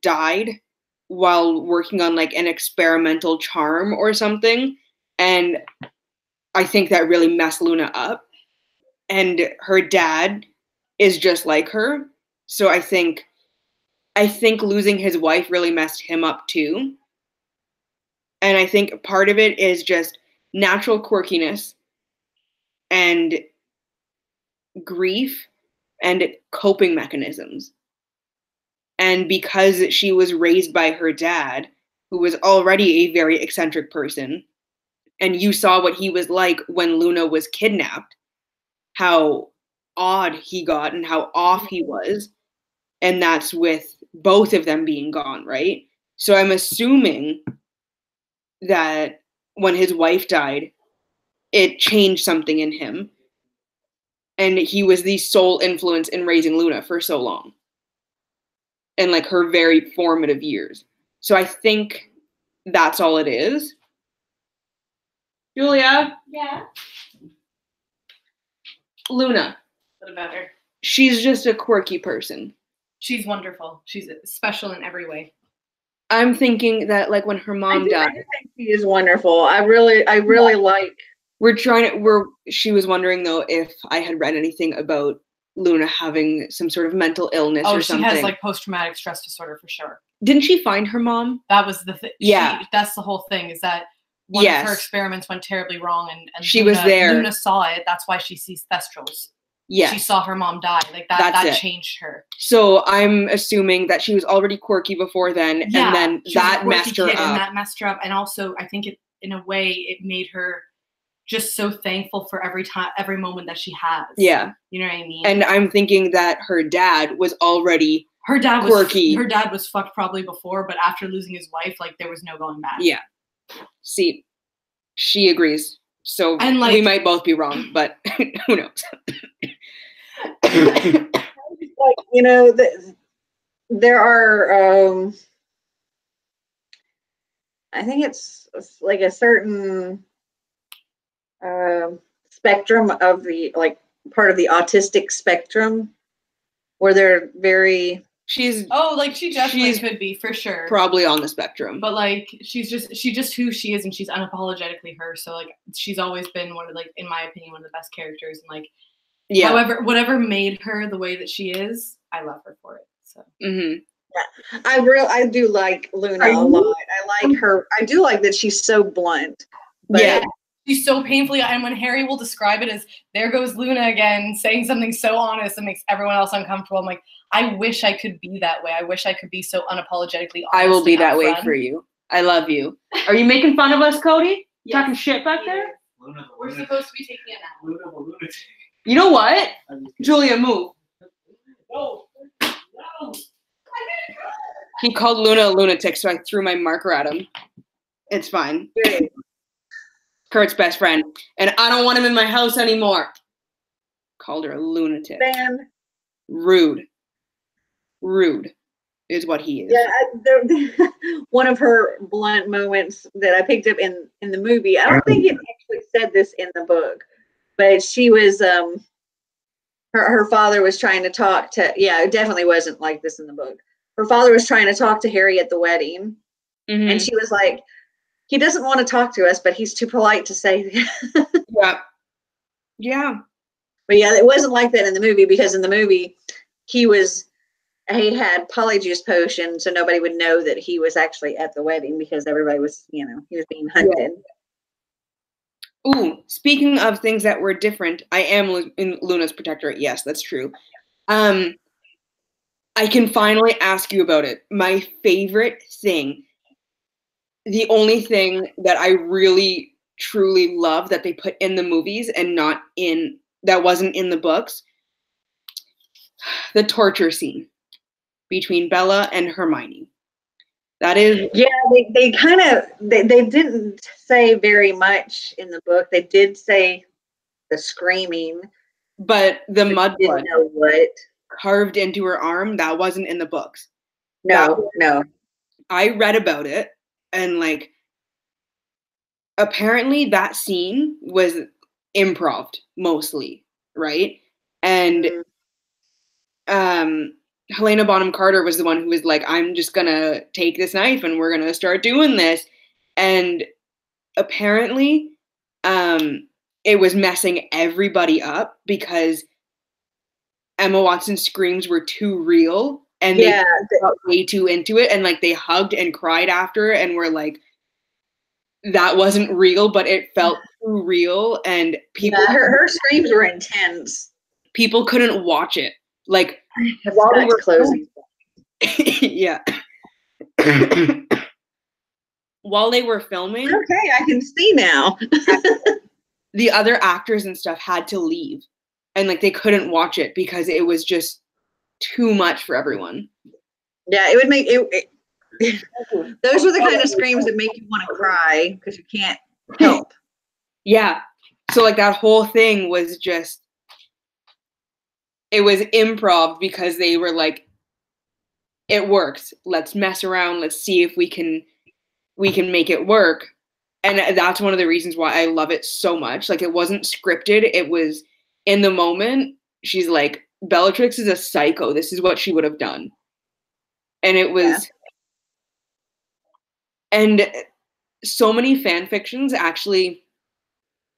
died while working on like an experimental charm or something, and I think that really messed Luna up. And her dad is just like her, so I think losing his wife really messed him up too. And I think part of it is just natural quirkiness and grief and coping mechanisms. And because she was raised by her dad, who was already a very eccentric person, and you saw what he was like when Luna was kidnapped, how odd he got and how off he was. And that's with both of them being gone, right? So I'm assuming that when his wife died, it changed something in him. And he was the sole influence in raising Luna for so long. In like her very formative years. So I think that's all it is. Julia? Yeah. Luna. What about her? She's just a quirky person. She's wonderful. She's special in every way. I'm thinking that like when her mom died. I think she is wonderful. I really like. She was wondering though if I had read anything about Luna having some sort of mental illness or something. Oh, she has like post-traumatic stress disorder for sure. Didn't she find her mom? That was the thing. Yeah. That's the whole thing, is that one of her experiments went terribly wrong, and she was there. Luna saw it. That's why she sees Thestrals. Yes. She saw her mom die. Like that changed her. So I'm assuming that she was already quirky before then, and then that messed her up. And that messed her up. And also, I think in a way, it made her just so thankful for every moment that she has. Yeah. You know what I mean? And I'm thinking that her dad was already quirky. Her dad was fucked probably before, but after losing his wife, like there was no going back. Yeah. See, she agrees. So and like, we might both be wrong, but who knows? Like, you know, there are, I think it's like a certain spectrum of the, like, part of the autistic spectrum where they're very. She definitely could be, for sure. Probably on the spectrum. But like she's just who she is, and she's unapologetically her. So like she's always been one of, like, in my opinion, one of the best characters, and like however whatever made her the way that she is, I love her for it. So Yeah. I do like Luna a lot. I like her. I do like that she's so blunt. But she's so painfully, and when Harry will describe it as, there goes Luna again, saying something so honest that makes everyone else uncomfortable, I'm like, I wish I could be that way. I wish I could be so unapologetically honest. I will be that way for you. I love you. Are you making fun of us, Cody? Yes. Talking shit back there? We're supposed to be taking it now. You know what? Julia, move. No. He called Luna a lunatic, so I threw my marker at him. It's fine. Kurt's best friend. And I don't want him in my house anymore. Called her a lunatic. Man. Rude is what he is. Yeah, one of her blunt moments that I picked up in the movie, I don't think it actually said this in the book, but she was, her father was trying to talk to, it definitely wasn't like this in the book. Her father was trying to talk to Harry at the wedding, and she was like, he doesn't want to talk to us, but he's too polite to say that. Yeah. But yeah, it wasn't like that in the movie, because in the movie, he had polyjuice potion, so nobody would know that he was actually at the wedding, because everybody was, he was being hunted. Yeah. Ooh, speaking of things that were different, I am in Luna's protectorate. Yes, that's true. I can finally ask you about it. My favorite thing, the only thing that I really, truly love that they put in the movies and that wasn't in the books, the torture scene between Bella and Hermione. That is... Yeah, they kind of, they didn't say very much in the book. They did say the screaming. But the mudblood carved into her arm, that wasn't in the books. No. I read about it, and like apparently that scene was improv mostly, right? And Helena Bonham Carter was the one who was like, I'm just gonna take this knife and we're gonna start doing this. And apparently it was messing everybody up because Emma Watson's screams were too real, and they got way too into it, and like they hugged and cried after and were like, that wasn't real, but it felt too real, and people her screams were intense. People couldn't watch it. Like while they were closing. Yeah. While they were filming. Okay, I can see now. The other actors and stuff had to leave. And like they couldn't watch it because it was just too much for everyone. Yeah, it would make it those were the kind of screams that make you want to cry because you can't help. Yeah. So like that whole thing was just, it was improv because they were like, it works. Let's mess around. Let's see if we can make it work. And that's one of the reasons why I love it so much. Like it wasn't scripted. It was in the moment. She's like, Bellatrix is a psycho. This is what she would have done. And it was, and so many fan fictions actually,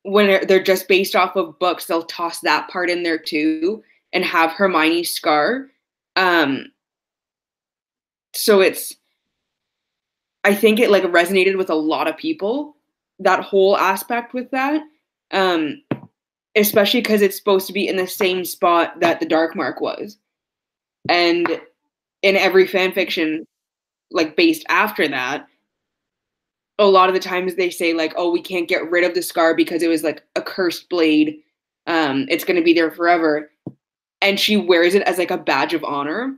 when they're just based off of books, they'll toss that part in there too and have Hermione scar. So it's, I think it like resonated with a lot of people, that whole aspect with that. Especially because it's supposed to be in the same spot that the Dark Mark was. And in every fan fiction, like based after that, a lot of the times they say like, oh, we can't get rid of the scar because it was like a cursed blade. It's going to be there forever. And she wears it as like a badge of honor.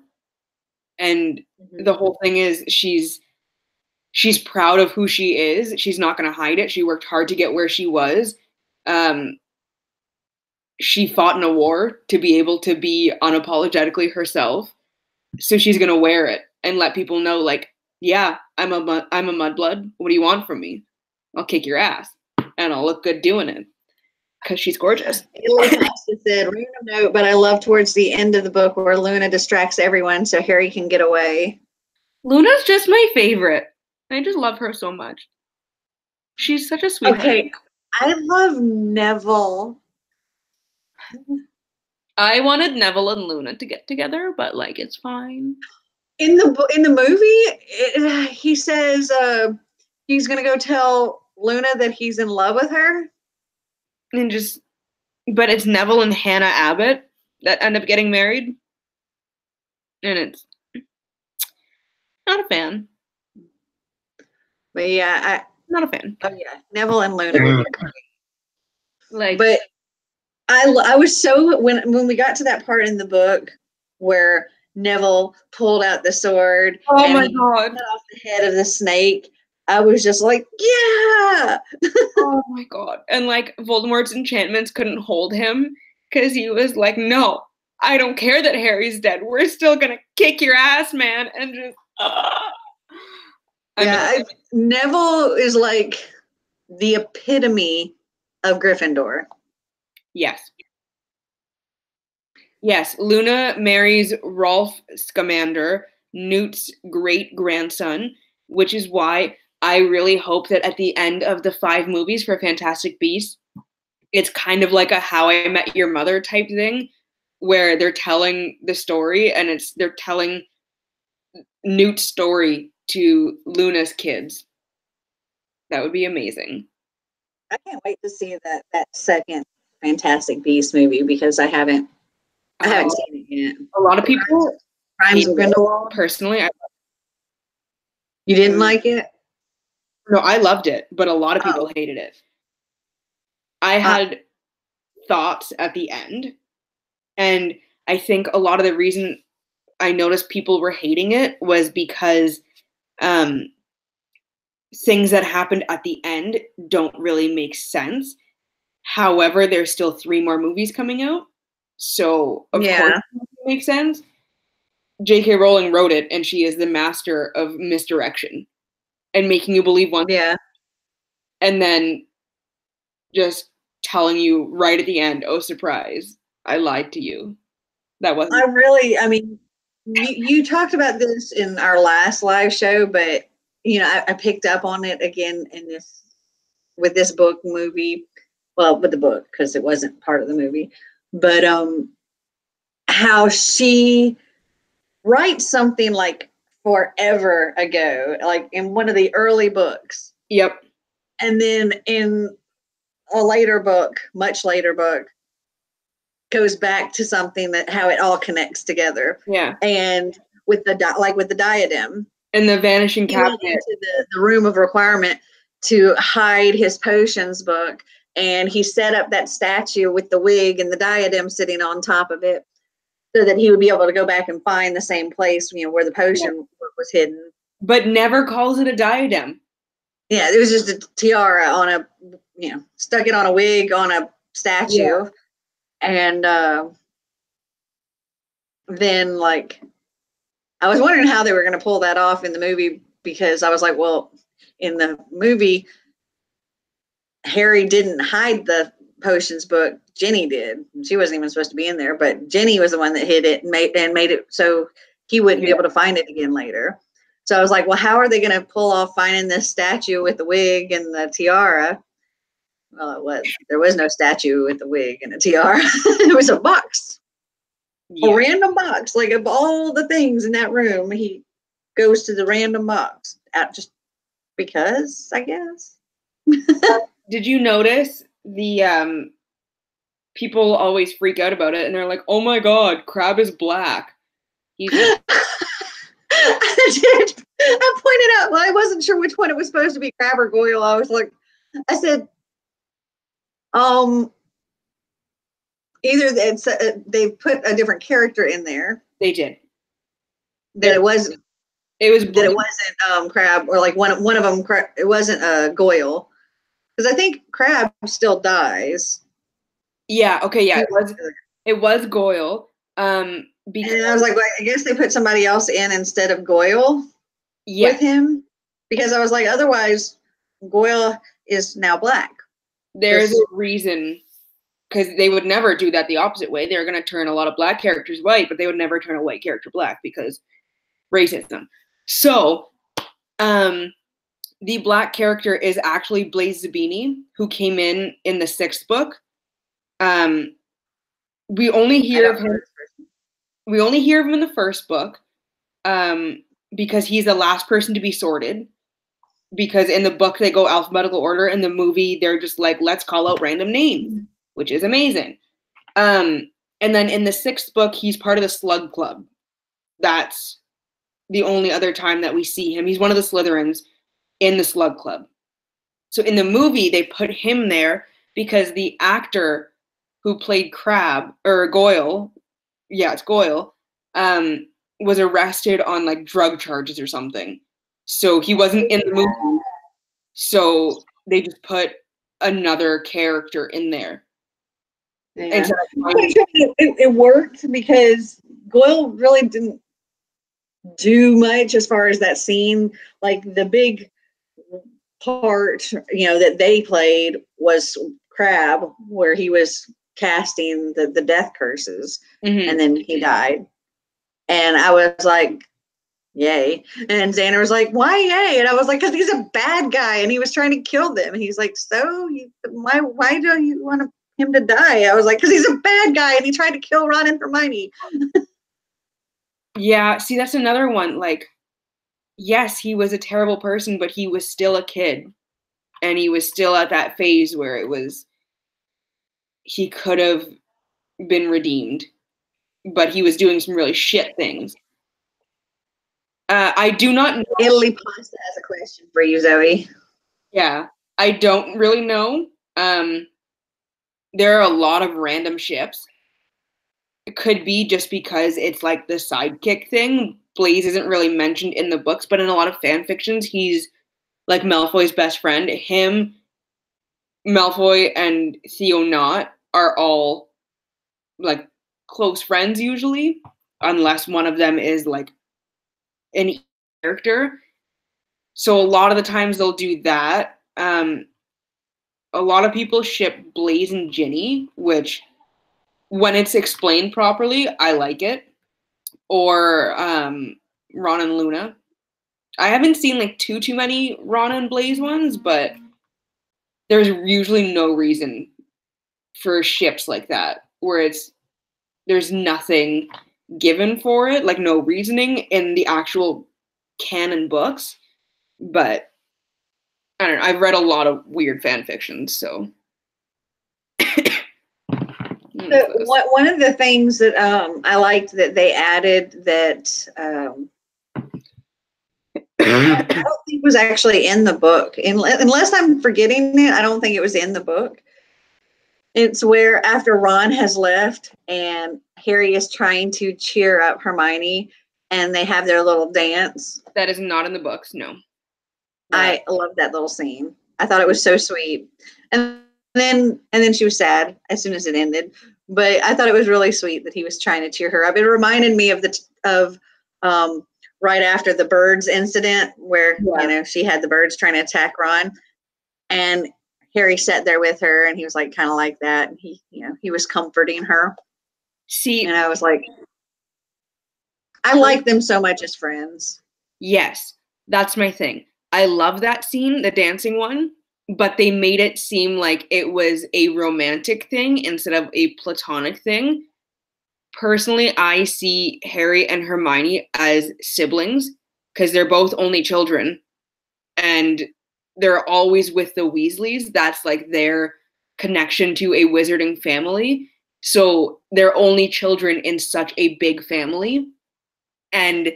And the whole thing is she's proud of who she is. She's not going to hide it. She worked hard to get where she was. She fought in a war to be able to be unapologetically herself. So she's going to wear it and let people know like, yeah, I'm a mudblood. What do you want from me? I'll kick your ass and I'll look good doing it because she's gorgeous. Like Austin said, random note, but I love towards the end of the book where Luna distracts everyone so Harry can get away. Luna's just my favorite. I just love her so much. She's such a sweetheart. Okay, I love Neville. I wanted Neville and Luna to get together, but like it's fine. In the movie, he says he's gonna go tell Luna that he's in love with her, but it's Neville and Hannah Abbott that end up getting married, and it's not a fan. But yeah, not a fan. Oh yeah, Neville and Luna. Like, but I was so when we got to that part in the book where Neville pulled out the sword and my God, cut off the head of the snake, I was just like, yeah. Oh my God. And like Voldemort's enchantments couldn't hold him because he was like, no, I don't care that Harry's dead. We're still gonna kick your ass, man. And just Neville is like the epitome of Gryffindor. Yes, Luna marries Rolf Scamander, Newt's great-grandson, which is why I really hope that at the end of the 5 movies for Fantastic Beasts, it's kind of like a How I Met Your Mother type thing, where they're telling the story and they're telling Newt's story to Luna's kids. That would be amazing. I can't wait to see that second Fantastic Beasts movie because I haven't seen it yet. A lot of people Crimes of Grindelwald. Personally, you didn't like it? No, I loved it, but a lot of people hated it. I had thoughts at the end, and I think a lot of the reason I noticed people were hating it was because things that happened at the end don't really make sense. However, there's still 3 more movies coming out. So, of course, it makes sense. J.K. Rowling wrote it, and she is the master of misdirection and making you believe one thing, and then just telling you right at the end, oh, surprise, I lied to you. That wasn't. I mean, you talked about this in our last live show, but you know, I picked up on it again with this book movie. Well, with the book, because it wasn't part of the movie, but how she writes something like forever ago, like in one of the early books. Yep. And then in a later book, much later book, goes back to something that how it all connects together. Yeah. And with the diadem and the vanishing cabinet, he went into the room of requirement to hide his potions book, and he set up that statue with the wig and the diadem sitting on top of it, so that he would be able to go back and find the same place, you know, where the potion was hidden. But never calls it a diadem. Yeah, it was just a tiara on a, you know, stuck it on a wig on a statue. Yeah. And then, like, I was wondering how they were going to pull that off in the movie, because I was like, well, in the movie, Harry didn't hide the potions book. Ginny did. She wasn't even supposed to be in there, but Ginny was the one that hid it and made it so he wouldn't be able to find it again later. So I was like, well, how are they going to pull off finding this statue with the wig and the tiara? Well, there was no statue with the wig and a tiara. It was a box, a random box, like of all the things in that room. He goes to the random box just because, I guess. Did you notice the people always freak out about it, and they're like, "Oh my God, Crabbe is black." I did. I pointed out. Well, I wasn't sure which one it was supposed to be, Crabbe or Goyle. I was like, I said, either it's they put a different character in there. They did. That it wasn't. It was that it wasn't Crabbe, or like one of them. It wasn't Goyle, because I think Crabbe still dies. Yeah. Okay. Yeah. It was Goyle. Because, and I was like, well, I guess they put somebody else in instead of Goyle with him, because I was like, otherwise Goyle is now black. There's a reason, because they would never do that the opposite way. They're going to turn a lot of black characters white, but they would never turn a white character black because racism. So, the black character is actually Blaise Zabini, who came in the 6th book. We only hear of him. We only hear of him in the 1st book, because he's the last person to be sorted. Because in the book they go alphabetical order, in the movie they're just like, let's call out random names, which is amazing. And then in the 6th book, he's part of the Slug Club. That's the only other time that we see him. He's one of the Slytherins in the Slug Club. So in the movie, they put him there because the actor who played Crabbe, or Goyle, yeah, it's Goyle, was arrested on like drug charges or something. So he wasn't in the movie. So they just put another character in there. Yeah. It worked, because Goyle really didn't do much as far as that scene. Like, the big part, you know, that they played was Crabbe, where he was casting the death curses, and then he died. And I was like, yay. And Xander was like, why yay? And I was like, because he's a bad guy and he was trying to kill them. And he's like, so why do you want him to die? I was like, because he's a bad guy and he tried to kill Ron and Hermione. Yeah, see, that's another one. Like, yes, he was a terrible person, but he was still a kid. And he was still at that phase where he could have been redeemed, but he was doing some really shit things. I do not know. Italy Pasta has a question for you, Zoe. Yeah, I don't really know. There are a lot of random ships. It could be just because it's like the sidekick thing. Blaise isn't really mentioned in the books, but in a lot of fan fictions, he's like Malfoy's best friend. Him, Malfoy, and Theo Knott are all like close friends usually. unless one of them is like an character. So a lot of the times they'll do that. A lot of people ship Blaze and Ginny, which when it's explained properly, I like it. Or Ron and Luna. I haven't seen like too many Ron and Blaze ones, but there's usually no reason for ships like that where there's nothing given for it, like no reasoning in the actual canon books. But I don't know. I've read a lot of weird fan fictions, so. One of the things that I liked that they added that I don't think was actually in the book, unless I'm forgetting it. I don't think it was in the book. It's where after Ron has left and Harry is trying to cheer up Hermione, and they have their little dance. That is not in the books, no. I love that little scene. I thought it was so sweet, and then she was sad as soon as it ended. But I thought it was really sweet that he was trying to cheer her up. It reminded me of right after the birds incident where she had the birds trying to attack Ron, and Harry sat there with her, and he was like kind of like that. And he was comforting her. See, and I was like, I like them so much as friends. Yes, that's my thing. I love that scene, the dancing one, but they made it seem like it was a romantic thing instead of a platonic thing. Personally, I see Harry and Hermione as siblings because they're both only children, and they're always with the Weasleys. That's like their connection to a wizarding family. So they're only children in such a big family. And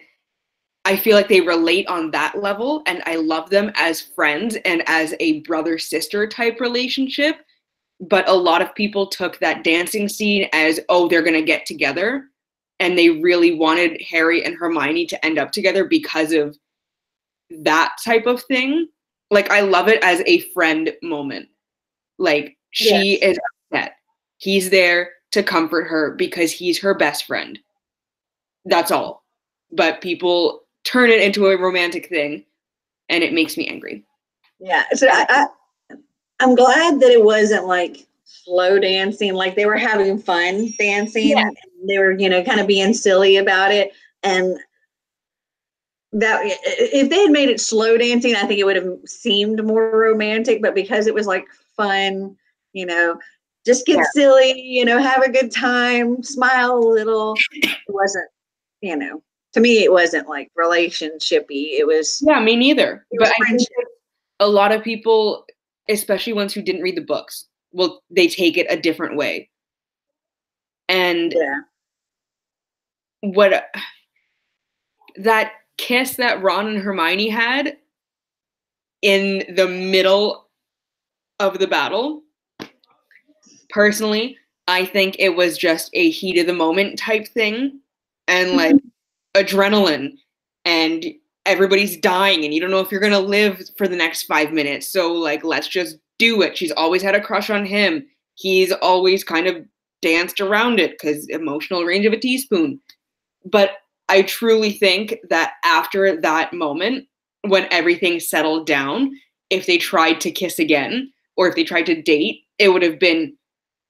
I feel like they relate on that level, and I love them as friends and as a brother-sister type relationship. But a lot of people took that dancing scene as, oh, they're going to get together. And they really wanted Harry and Hermione to end up together because of that type of thing. Like, I love it as a friend moment. Like, she is upset. He's there to comfort her because he's her best friend. That's all. But people turn it into a romantic thing, and it makes me angry. Yeah. So I'm glad that it wasn't like slow dancing. Like, they were having fun dancing. Yeah. And they were, kind of being silly about it. And that if they had made it slow dancing, I think it would have seemed more romantic. But because it was like fun, just get silly, have a good time, smile a little. It wasn't, to me, it wasn't like relationshipy. It was. Yeah, me neither. But I think a lot of people, especially ones who didn't read the books, they take it a different way. And what that kiss that Ron and Hermione had in the middle of the battle, personally, I think it was just a heat of the moment type thing, and like adrenaline, and everybody's dying and you don't know if you're going to live for the next 5 minutes. So like, let's just do it. She's always had a crush on him. He's always kind of danced around it because emotional range of a teaspoon. But I truly think that after that moment, when everything settled down, if they tried to kiss again or if they tried to date, it would have been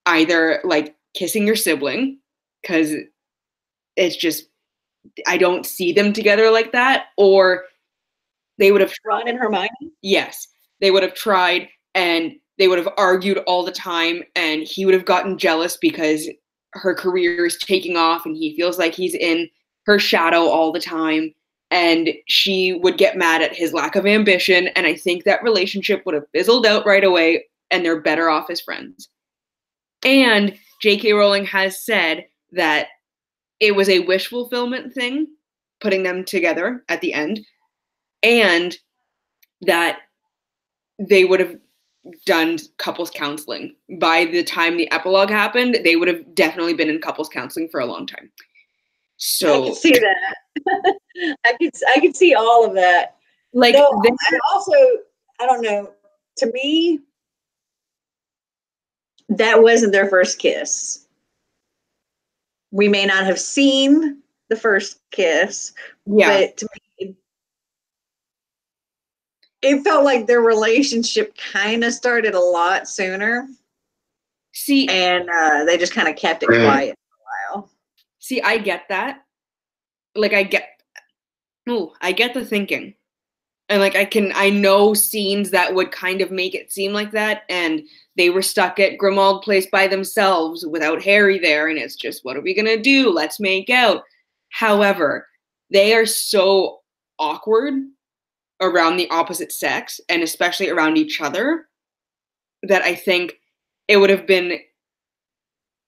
either like kissing your sibling, because it's just, I don't see them together like that, or they would have Ron and Hermione. Yes, they would have tried, and they would have argued all the time, and he would have gotten jealous because her career is taking off and he feels like he's in her shadow all the time, and she would get mad at his lack of ambition, and I think that relationship would have fizzled out right away, and they're better off as friends. And J.K. Rowling has said that it was a wish fulfillment thing, putting them together at the end, and that they would have done couples counseling. By the time the epilogue happened, they would have definitely been in couples counseling for a long time. So I could see that. I could see all of that. Like, I don't know. To me, that wasn't their first kiss. We may not have seen the first kiss. Yeah. But to me, it felt like their relationship kind of started a lot sooner. See, and they just kind of kept it quiet for a while. See, I get that. Like, I get the thinking. And like I know scenes that would kind of make it seem like that, and they were stuck at Grimmauld Place by themselves without Harry there, and it's just, what are we gonna do? Let's make out. However, they are so awkward around the opposite sex, and especially around each other, that I think it would have been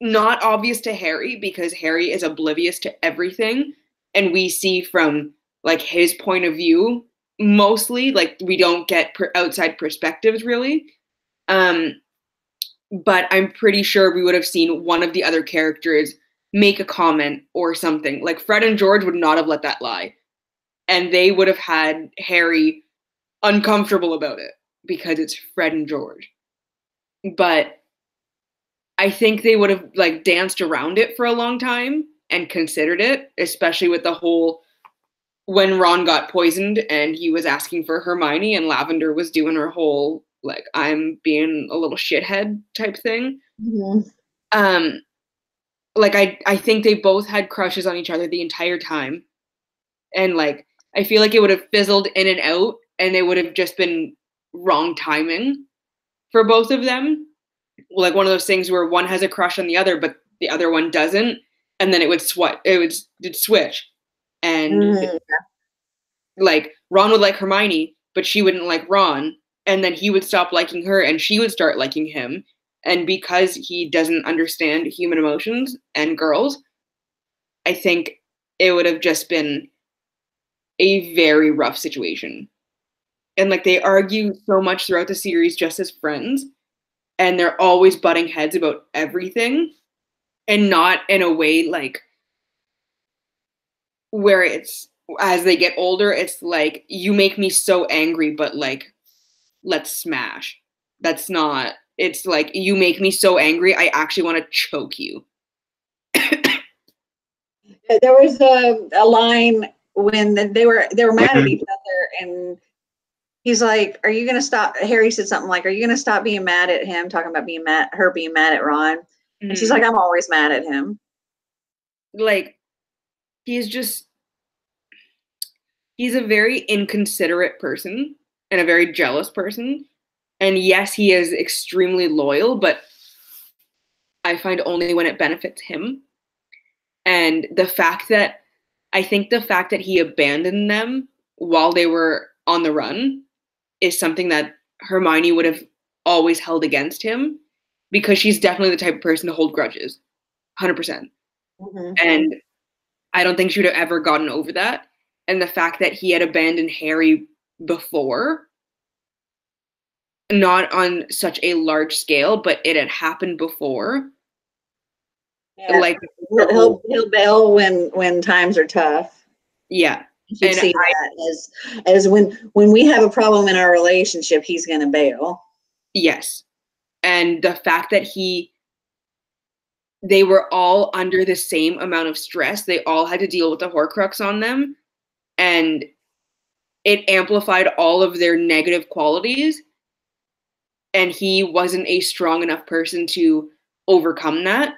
not obvious to Harry, because Harry is oblivious to everything, and we see from like his point of view mostly. Like, we don't get outside perspectives really, but I'm pretty sure we would have seen one of the other characters make a comment or something. Like, Fred and George would not have let that lie, and they would have had Harry uncomfortable about it because it's Fred and George. But I think they would have like danced around it for a long time and considered it, especially with the whole when Ron got poisoned and he was asking for Hermione and Lavender was doing her whole like, I'm being a little shithead type thing. Mm-hmm. Like I think they both had crushes on each other the entire time, and like I feel like it would have fizzled in and out, and it would have just been wrong timing for both of them. Like one of those things where one has a crush on the other, but the other one doesn't, and then it would switch, and like Ron would like Hermione, but she wouldn't like Ron, and then he would stop liking her, and she would start liking him, and because he doesn't understand human emotions and girls, I think it would have just been a very rough situation. And like they argue so much throughout the series just as friends, and they're always butting heads about everything, and not in a way like where it's as they get older, it's like, you make me so angry, but like, let's smash. That's not, it's like, you make me so angry, I actually want to choke you. There was a line when they were mad at each other, and he's like, "Are you gonna stop?" Harry said something like, "Are you gonna stop being mad at him?" Talking about being mad at Ron, and she's like, "I'm always mad at him." Like, he's a very inconsiderate person and a very jealous person. And yes, he is extremely loyal, but I find only when it benefits him. And I think the fact that he abandoned them while they were on the run is something that Hermione would have always held against him, because she's definitely the type of person to hold grudges, 100%. Mm-hmm. And I don't think she would have ever gotten over that. And the fact that he had abandoned Harry before, not on such a large scale, but it had happened before. Yeah. Like he'll bail when times are tough. Yeah. You should see that as when we have a problem in our relationship, he's going to bail. Yes. And the fact that they were all under the same amount of stress. They all had to deal with the Horcrux on them, and it amplified all of their negative qualities. And he wasn't a strong enough person to overcome that.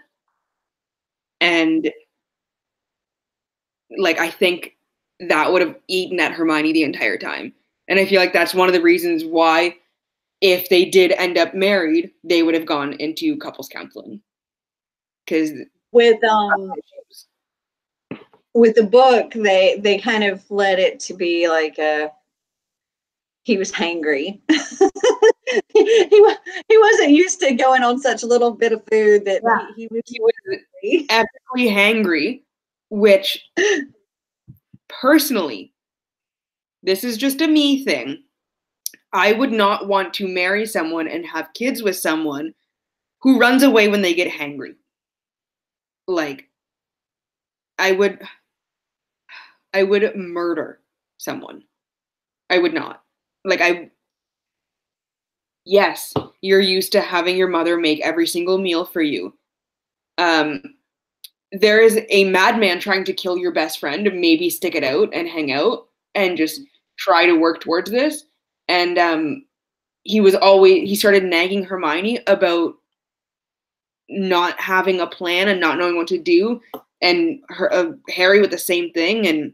And like, I think that would have eaten at Hermione the entire time. And I feel like that's one of the reasons why, if they did end up married, they would have gone into couples counseling. Because with the book, they kind of let it to be like he was hangry. he wasn't used to going on such a little bit of food that he was epically hangry, which personally, this is just a me thing. I would not want to marry someone and have kids with someone who runs away when they get hangry. Like, I would murder someone. I would not. Like, yes, you're used to having your mother make every single meal for you. there is a madman trying to kill your best friend, maybe stick it out and hang out and just try to work towards this. And he started nagging Hermione about not having a plan and not knowing what to do. And Harry with the same thing. And,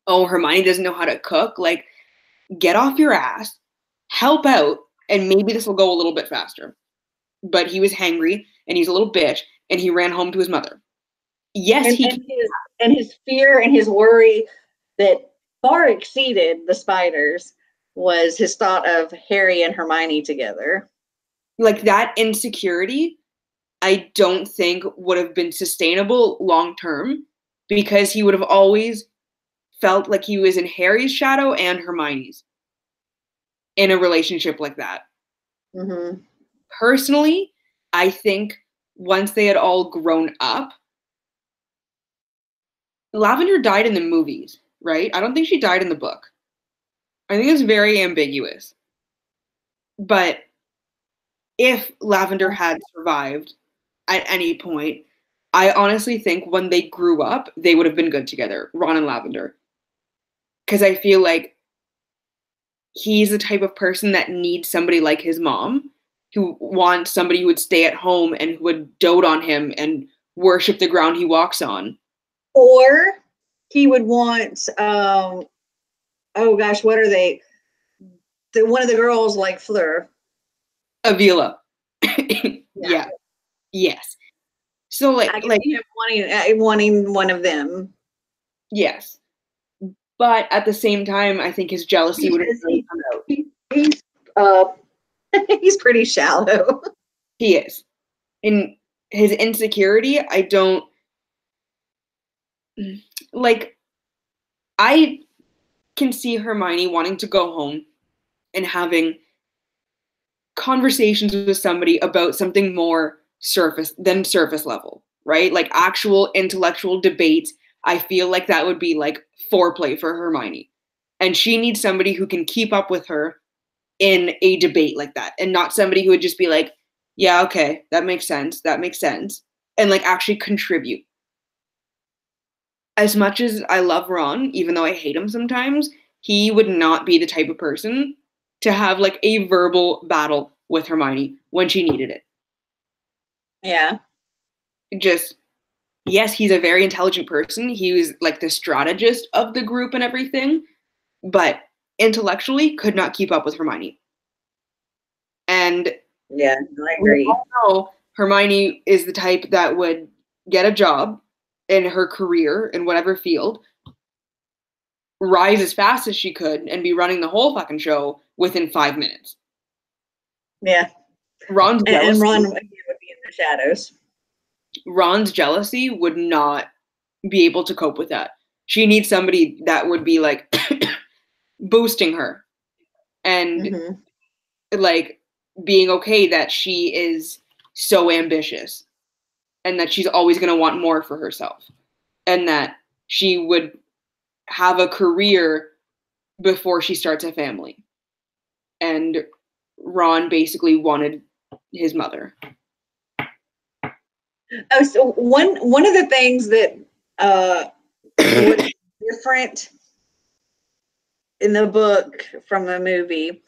oh, Hermione doesn't know how to cook. Like, get off your ass, help out, and maybe this will go a little bit faster. But he was hangry, and he's a little bitch, and he ran home to his mother. Yes, and his fear and his worry that far exceeded the spiders was his thought of Harry and Hermione together. Like, that insecurity, I don't think would have been sustainable long term, because he would have always felt like he was in Harry's shadow and Hermione's in a relationship like that. Mm-hmm. Personally, I think once they had all grown up, Lavender died in the movies, right? I don't think she died in the book. I think it's very ambiguous. But if Lavender had survived at any point, I honestly think when they grew up, they would have been good together, Ron and Lavender. Because I feel like he's the type of person that needs somebody like his mom, who wants somebody who would stay at home and who would dote on him and worship the ground he walks on. Or he would want, oh gosh, what are they? One of the girls like Fleur. Avila. Yeah. Yes. So like him wanting one of them. Yes. But at the same time, I think his jealousy would have come out. He's pretty shallow. He is. In his insecurity, I don't like. I can see Hermione wanting to go home and having conversations with somebody about something more surface level, right? Like actual intellectual debates. I feel like that would be like foreplay for Hermione. And she needs somebody who can keep up with her in a debate like that, and not somebody who would just be like, yeah, okay, that makes sense, and like actually contribute. As much as I love Ron, even though I hate him sometimes, he would not be the type of person to have like a verbal battle with Hermione when she needed it. Yeah. Just, yes, he's a very intelligent person. He was like the strategist of the group and everything, but intellectually could not keep up with Hermione. And yeah, I agree. We all know Hermione is the type that would get a job in her career in whatever field, rise as fast as she could, and be running the whole fucking show within 5 minutes. Yeah. Ron's jealousy, and Ron would be in the shadows. Ron's jealousy would not be able to cope with that. She needs somebody that would be like boosting her and like being okay that she is so ambitious and that she's always going to want more for herself and that she would have a career before she starts a family. And Ron basically wanted his mother. Oh, so one of the things that was different in the book from the movie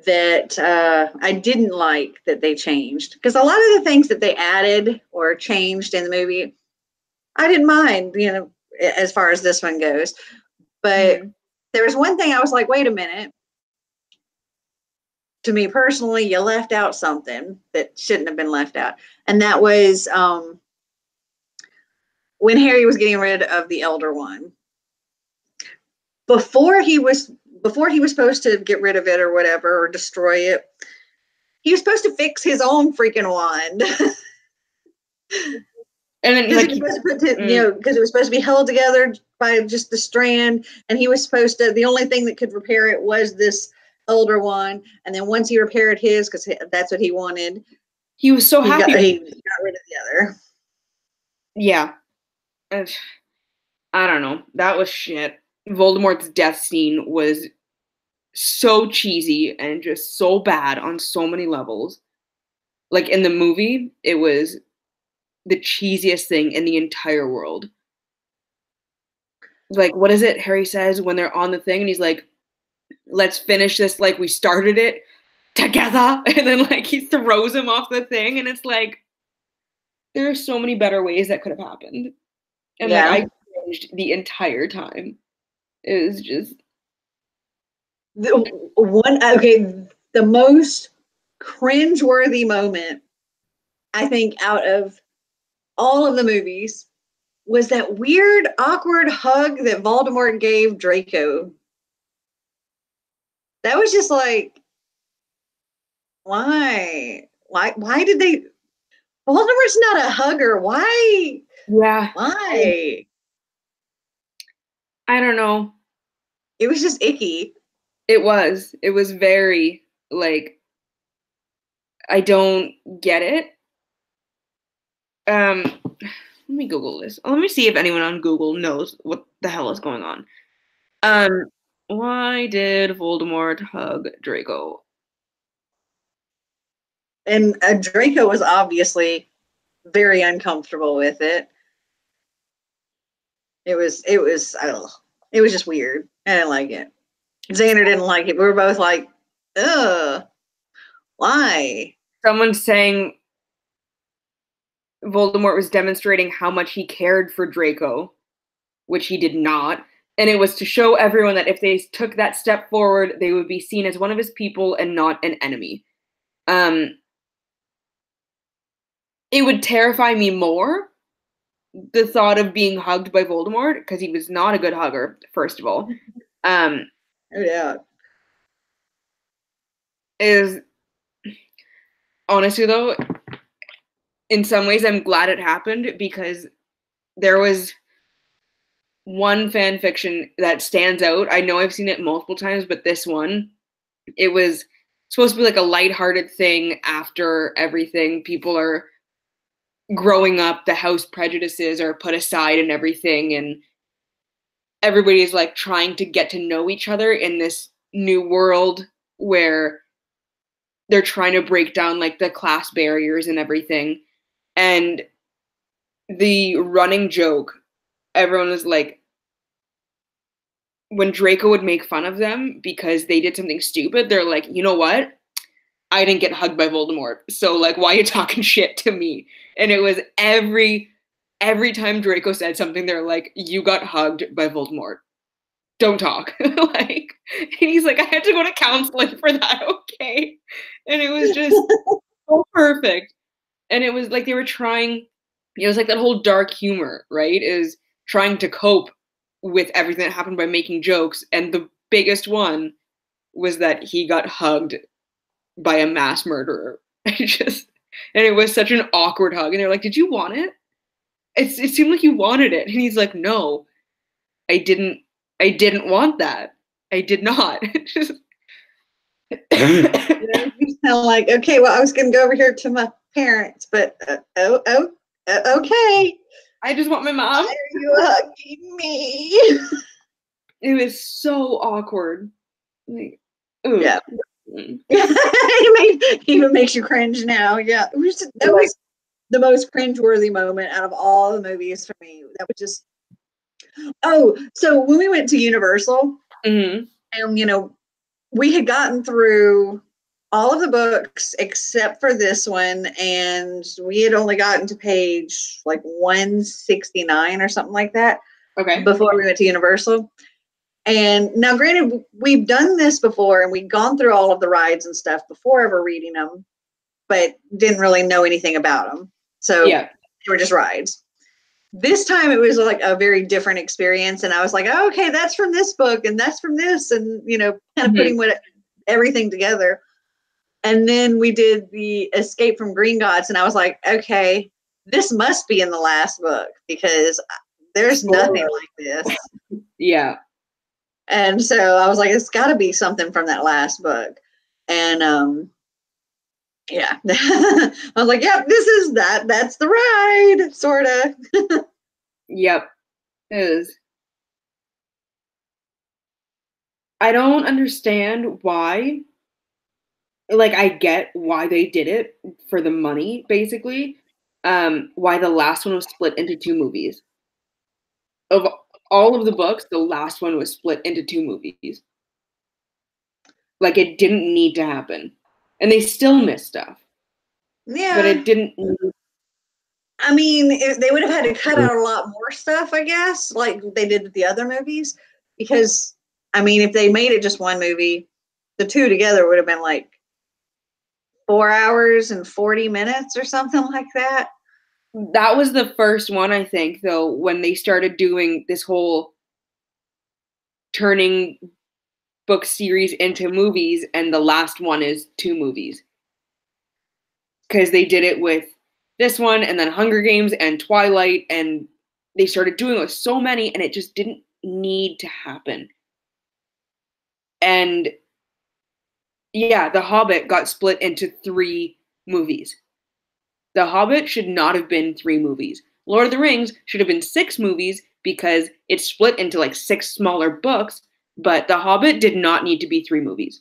that I didn't like that they changed, because a lot of the things that they added or changed in the movie, I didn't mind, as far as this one goes. But there was one thing I was like, wait a minute. To me personally, you left out something that shouldn't have been left out. And that was when Harry was getting rid of the Elder Wand. Before he was supposed to get rid of it or whatever, or destroy it, he was supposed to fix his own freaking wand. And then because it was supposed to be held together by just the strand, and he was supposed to, the only thing that could repair it was this Elder Wand. And then once he repaired his, because that's what he wanted, he was so happy. He got rid of the other. Yeah. I don't know. That was shit. Voldemort's death scene was so cheesy and just so bad on so many levels. Like in the movie, it was the cheesiest thing in the entire world. Like, what is it Harry says when they're on the thing and he's like, let's finish this like we started it together, and then like he throws him off the thing, and it's like, there are so many better ways that could have happened. And like I cringed the entire time. It was just the most cringeworthy moment, I think, out of all of the movies was that weird, awkward hug that Voldemort gave Draco. That was just like, why? Why did they? Voldemort's not a hugger. Why? Yeah. Why? I don't know. It was just icky. It was very, like, I don't get it. Let me Google this. Let me see if anyone on Google knows what the hell is going on. Why did Voldemort hug Draco? And Draco was obviously very uncomfortable with it. It was just weird. I didn't like it. Xander didn't like it. We were both like, ugh, why? Someone's saying Voldemort was demonstrating how much he cared for Draco, which he did not. And it was to show everyone that if they took that step forward, they would be seen as one of his people and not an enemy. It would terrify me more, the thought of being hugged by Voldemort, because he was not a good hugger, first of all. Yeah. Is honestly, though, in some ways I'm glad it happened, because there was one fan fiction that stands out. I know I've seen it multiple times, but this one, it was supposed to be like a lighthearted thing after everything. People are growing up, the house prejudices are put aside and everything, and everybody is like trying to get to know each other in this new world where they're trying to break down like the class barriers and everything. And the running joke, everyone was like, when Draco would make fun of them because they did something stupid, they're like, you know what? I didn't get hugged by Voldemort, so like, why are you talking shit to me? And it was every time Draco said something, they're like, you got hugged by Voldemort. Don't talk. Like, and he's like, I had to go to counseling for that, okay? And it was just so perfect. And it was like they were trying, it was like that whole dark humor, right? Is trying to cope with everything that happened by making jokes. And the biggest one was that he got hugged by a mass murderer. And it was such an awkward hug. And they're like, did you want it? It seemed like you wanted it. And he's like, no, I didn't want that. I did not. He's kind of like, okay, well, I was going to go over here to my parents, but okay. I just want my mom. Why are you hugging me? It was so awkward. Like, ooh. Yeah. It even makes you cringe now. Yeah. That was the most cringeworthy moment out of all the movies for me. That was just, so when we went to Universal, and we had gotten through all of the books except for this one, and we had only gotten to page like 169 or something like that. Okay. Before we went to Universal. And now, granted, we've done this before, and we'd gone through all of the rides and stuff before ever reading them, but didn't really know anything about them. So they were just rides. This time it was like a very different experience, and I was like, oh, okay, that's from this book, and that's from this, and kind of putting everything together. And then we did the Escape from Gringotts, and I was like, okay, this must be in the last book, because there's nothing like this. Yeah. And so I was like, it's got to be something from that last book. And yeah, I was like, yep, this is that. That's the ride, sort of. Yep, it is. I don't understand why. Like, I get why they did it, for the money, basically. why the last one was split into 2 movies. Of all of the books, the last one was split into 2 movies. Like, it didn't need to happen. And they still missed stuff. Yeah. But it didn't. I mean, they would have had to cut out a lot more stuff, I guess, like they did with the other movies. Because, I mean, if they made it just one movie, the 2 together would have been like 4 hours and 40 minutes or something like that. That was the first one, I think, though, when they started doing this whole turning book series into movies, and the last one is 2 movies. Because they did it with this one, and then Hunger Games and Twilight, and they started doing it with so many, and it just didn't need to happen. And yeah, The Hobbit got split into 3 movies. The Hobbit should not have been 3 movies. Lord of the Rings should have been 6 movies because it's split into like 6 smaller books, but The Hobbit did not need to be 3 movies.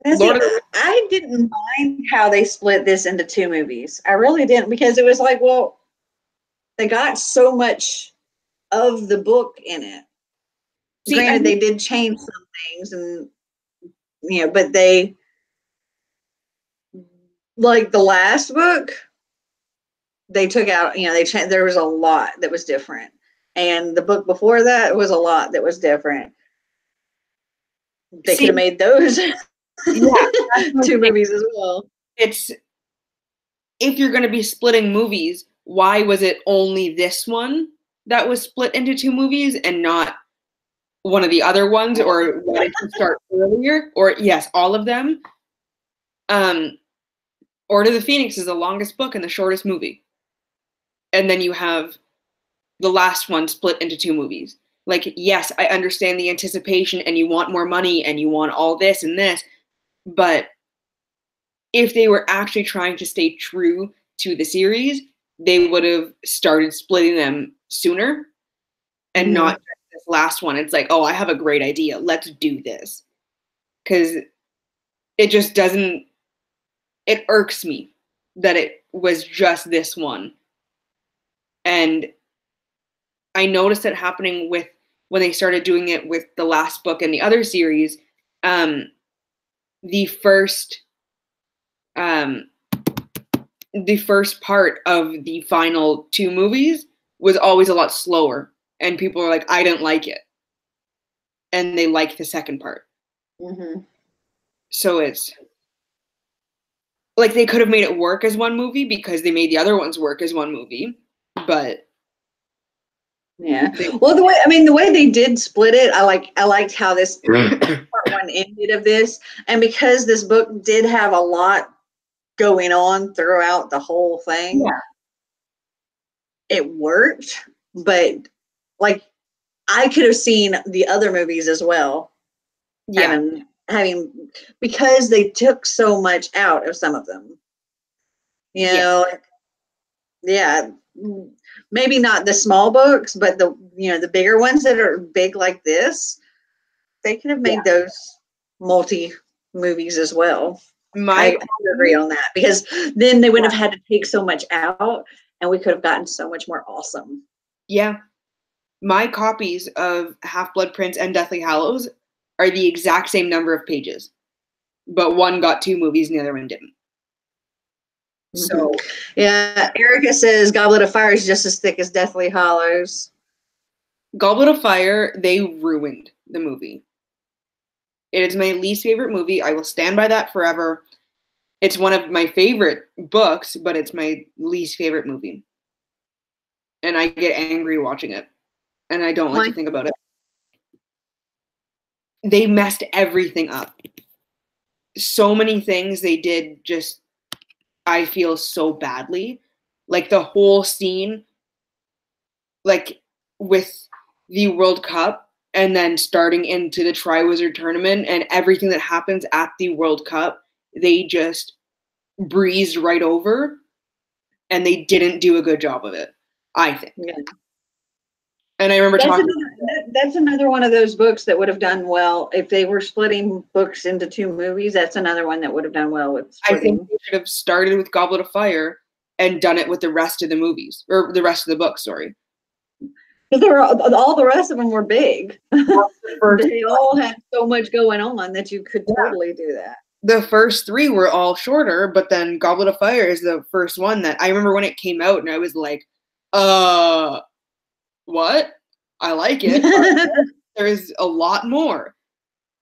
I didn't mind how they split this into 2 movies. I really didn't, because it was like, well, they got so much of the book in it. See, granted, they did change some things, and but they, like the last book, they took out, they changed. There was a lot that was different, and the book before that was a lot that was different. They could have made those 2 movies as well. It's, if you're going to be splitting movies, why was it only this one that was split into 2 movies and not one of the other ones, or why to start earlier, or yes, all of them? Order of the Phoenix is the longest book and the shortest movie. And then you have the last one split into 2 movies. Like, yes, I understand the anticipation and you want more money and you want all this and this, but if they were actually trying to stay true to the series, they would have started splitting them sooner and not this last one. It's like, oh, I have a great idea. Let's do this. Because it just doesn't, it irks me that it was just this one. And I noticed it happening with, when they started doing it with the last book and the other series, the first part of the final 2 movies was always a lot slower, and people were like, I didn't like it, and they liked the second part. So it's like they could have made it work as one movie because they made the other ones work as one movie, but yeah. Well, the way they did split it, I liked how this part 1 ended of this, and because this book did have a lot going on throughout the whole thing, it worked. But like, I could have seen the other movies as well, having because they took so much out of some of them. Maybe not the small books, but the bigger ones that are big like this, they could have made those multi movies as well. I agree on that, because then they wouldn't have had to take so much out, and we could have gotten so much more awesome. Yeah. My copies of Half-Blood Prince and Deathly Hallows are the exact same number of pages, but one got 2 movies and the other one didn't. So, yeah, Erica says Goblet of Fire is just as thick as Deathly Hallows. Goblet of Fire, they ruined the movie. It is my least favorite movie. I will stand by that forever. It's one of my favorite books, but it's my least favorite movie. And I get angry watching it. And I don't like to think about it. They messed everything up. So many things they did just, I feel, so badly. Like the whole scene, like with the World Cup, and then starting into the Triwizard Tournament, and everything that happens at the World Cup, they just breezed right over, and they didn't do a good job of it, I think. Yeah. And I remember that's another one of those books that would have done well if they were splitting books into 2 movies. That's another one that would have done well with splitting. I think they should have started with Goblet of Fire and done it with the rest of the movies, or the rest of the book, sorry. Because all the rest of them were big. They all had so much going on that you could totally do that. The first 3 were all shorter, but then Goblet of Fire is the first one that I remember when it came out, and I was like, what? I like it. There's a lot more.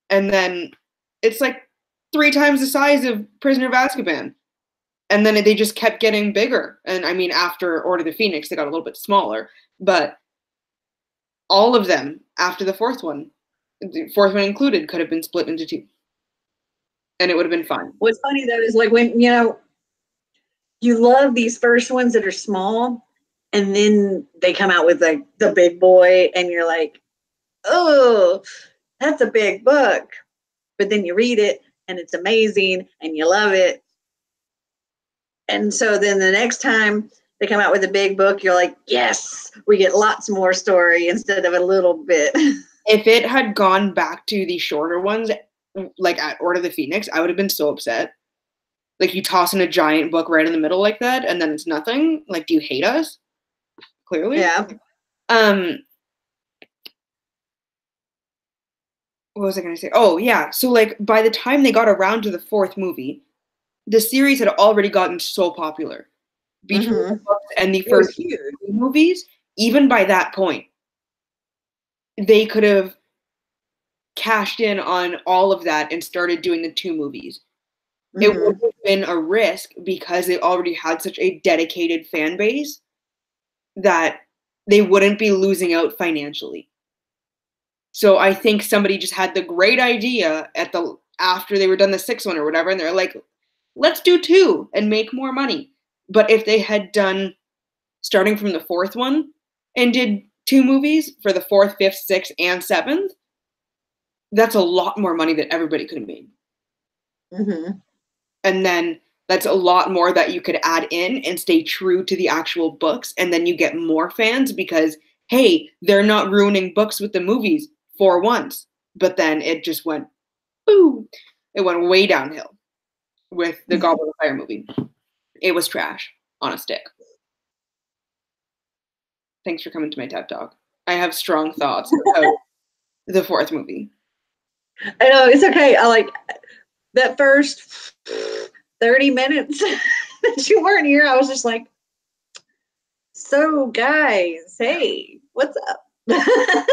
And then it's like 3 times the size of Prisoner of Azkaban. And then they just kept getting bigger. And I mean, after Order of the Phoenix, they got a little bit smaller. But all of them, after the 4th one, the 4th one included, could have been split into 2. And it would have been fine. What's funny, though, is like when, you love these first ones that are small, and then they come out with like the big boy, and you're like, oh, that's a big book. But then you read it, and it's amazing, and you love it. And so then the next time they come out with a big book, you're like, yes, we get lots more story instead of a little bit. If it had gone back to the shorter ones, like at Order of the Phoenix, I would have been so upset. Like, you toss in a giant book right in the middle like that, and then it's nothing. Like, do you hate us? Clearly. Yeah. What was I going to say? Oh, yeah. So, like, by the time they got around to the 4th movie, the series had already gotten so popular. Between the books and the first 2 movies, even by that point, they could have cashed in on all of that and started doing the 2 movies. It would have been a risk because they already had such a dedicated fan base that they wouldn't be losing out financially. So I think somebody just had the great idea after they were done the 6th one or whatever, and they're like, let's do 2 and make more money. But if they had done starting from the 4th one and did 2 movies for the 4th, 5th, 6th, and 7th, that's a lot more money that everybody could have made. And then that's a lot more that you could add in and stay true to the actual books. And then you get more fans because, hey, they're not ruining books with the movies for once. But then it just went, boom. It went way downhill with the Goblet of Fire movie. It was trash on a stick. Thanks for coming to my TED Talk. I have strong thoughts about the 4th movie. I know, it's okay. I like that first 30 minutes that you weren't here. I was just like, so guys, hey, what's up? I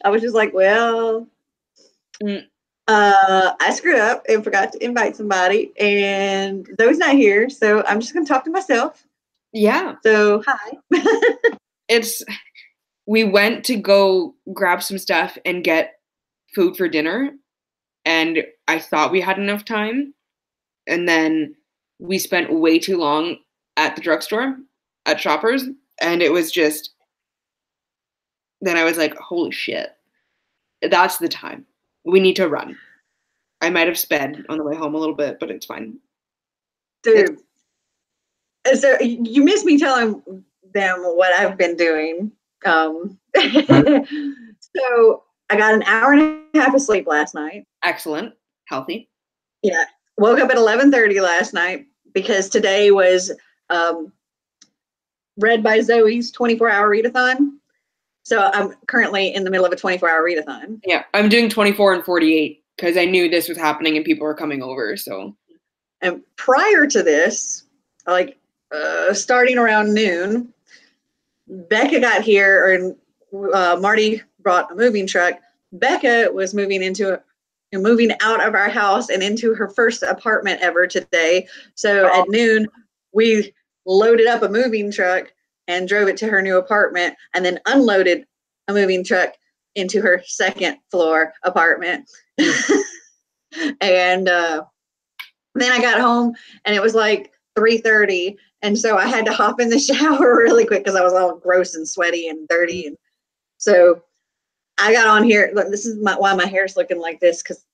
was just like, well, I screwed up and forgot to invite somebody, and Zoe's not here, so I'm just gonna talk to myself. Yeah. So hi. We went to go grab some stuff and get food for dinner, and I thought we had enough time, and then we spent way too long at the drugstore at Shoppers, and it was just, then I was like, holy shit, that's the time. We need to run. I might have sped on the way home a little bit, but it's fine. Dude, so you missed me telling them what I've been doing. So I got an hour and a half of sleep last night. Excellent. Healthy. Yeah. Woke up at 11:30 last night because today was read by Zoe's 24-hour read-a-thon. So I'm currently in the middle of a 24-hour read-a-thon. Yeah, I'm doing 24 and 48 because I knew this was happening and people were coming over. So, and prior to this, like starting around noon, Becca got here, and Marty brought a moving truck. Becca was moving out of our house and into her first apartment ever today. So at noon, we loaded up a moving truck and drove it to her new apartment, and then unloaded a moving truck into her 2nd floor apartment. And then I got home, and it was like 3:30, and so I had to hop in the shower really quick because I was all gross and sweaty and dirty. And so I got on here. Look, this is why my hair's looking like this, because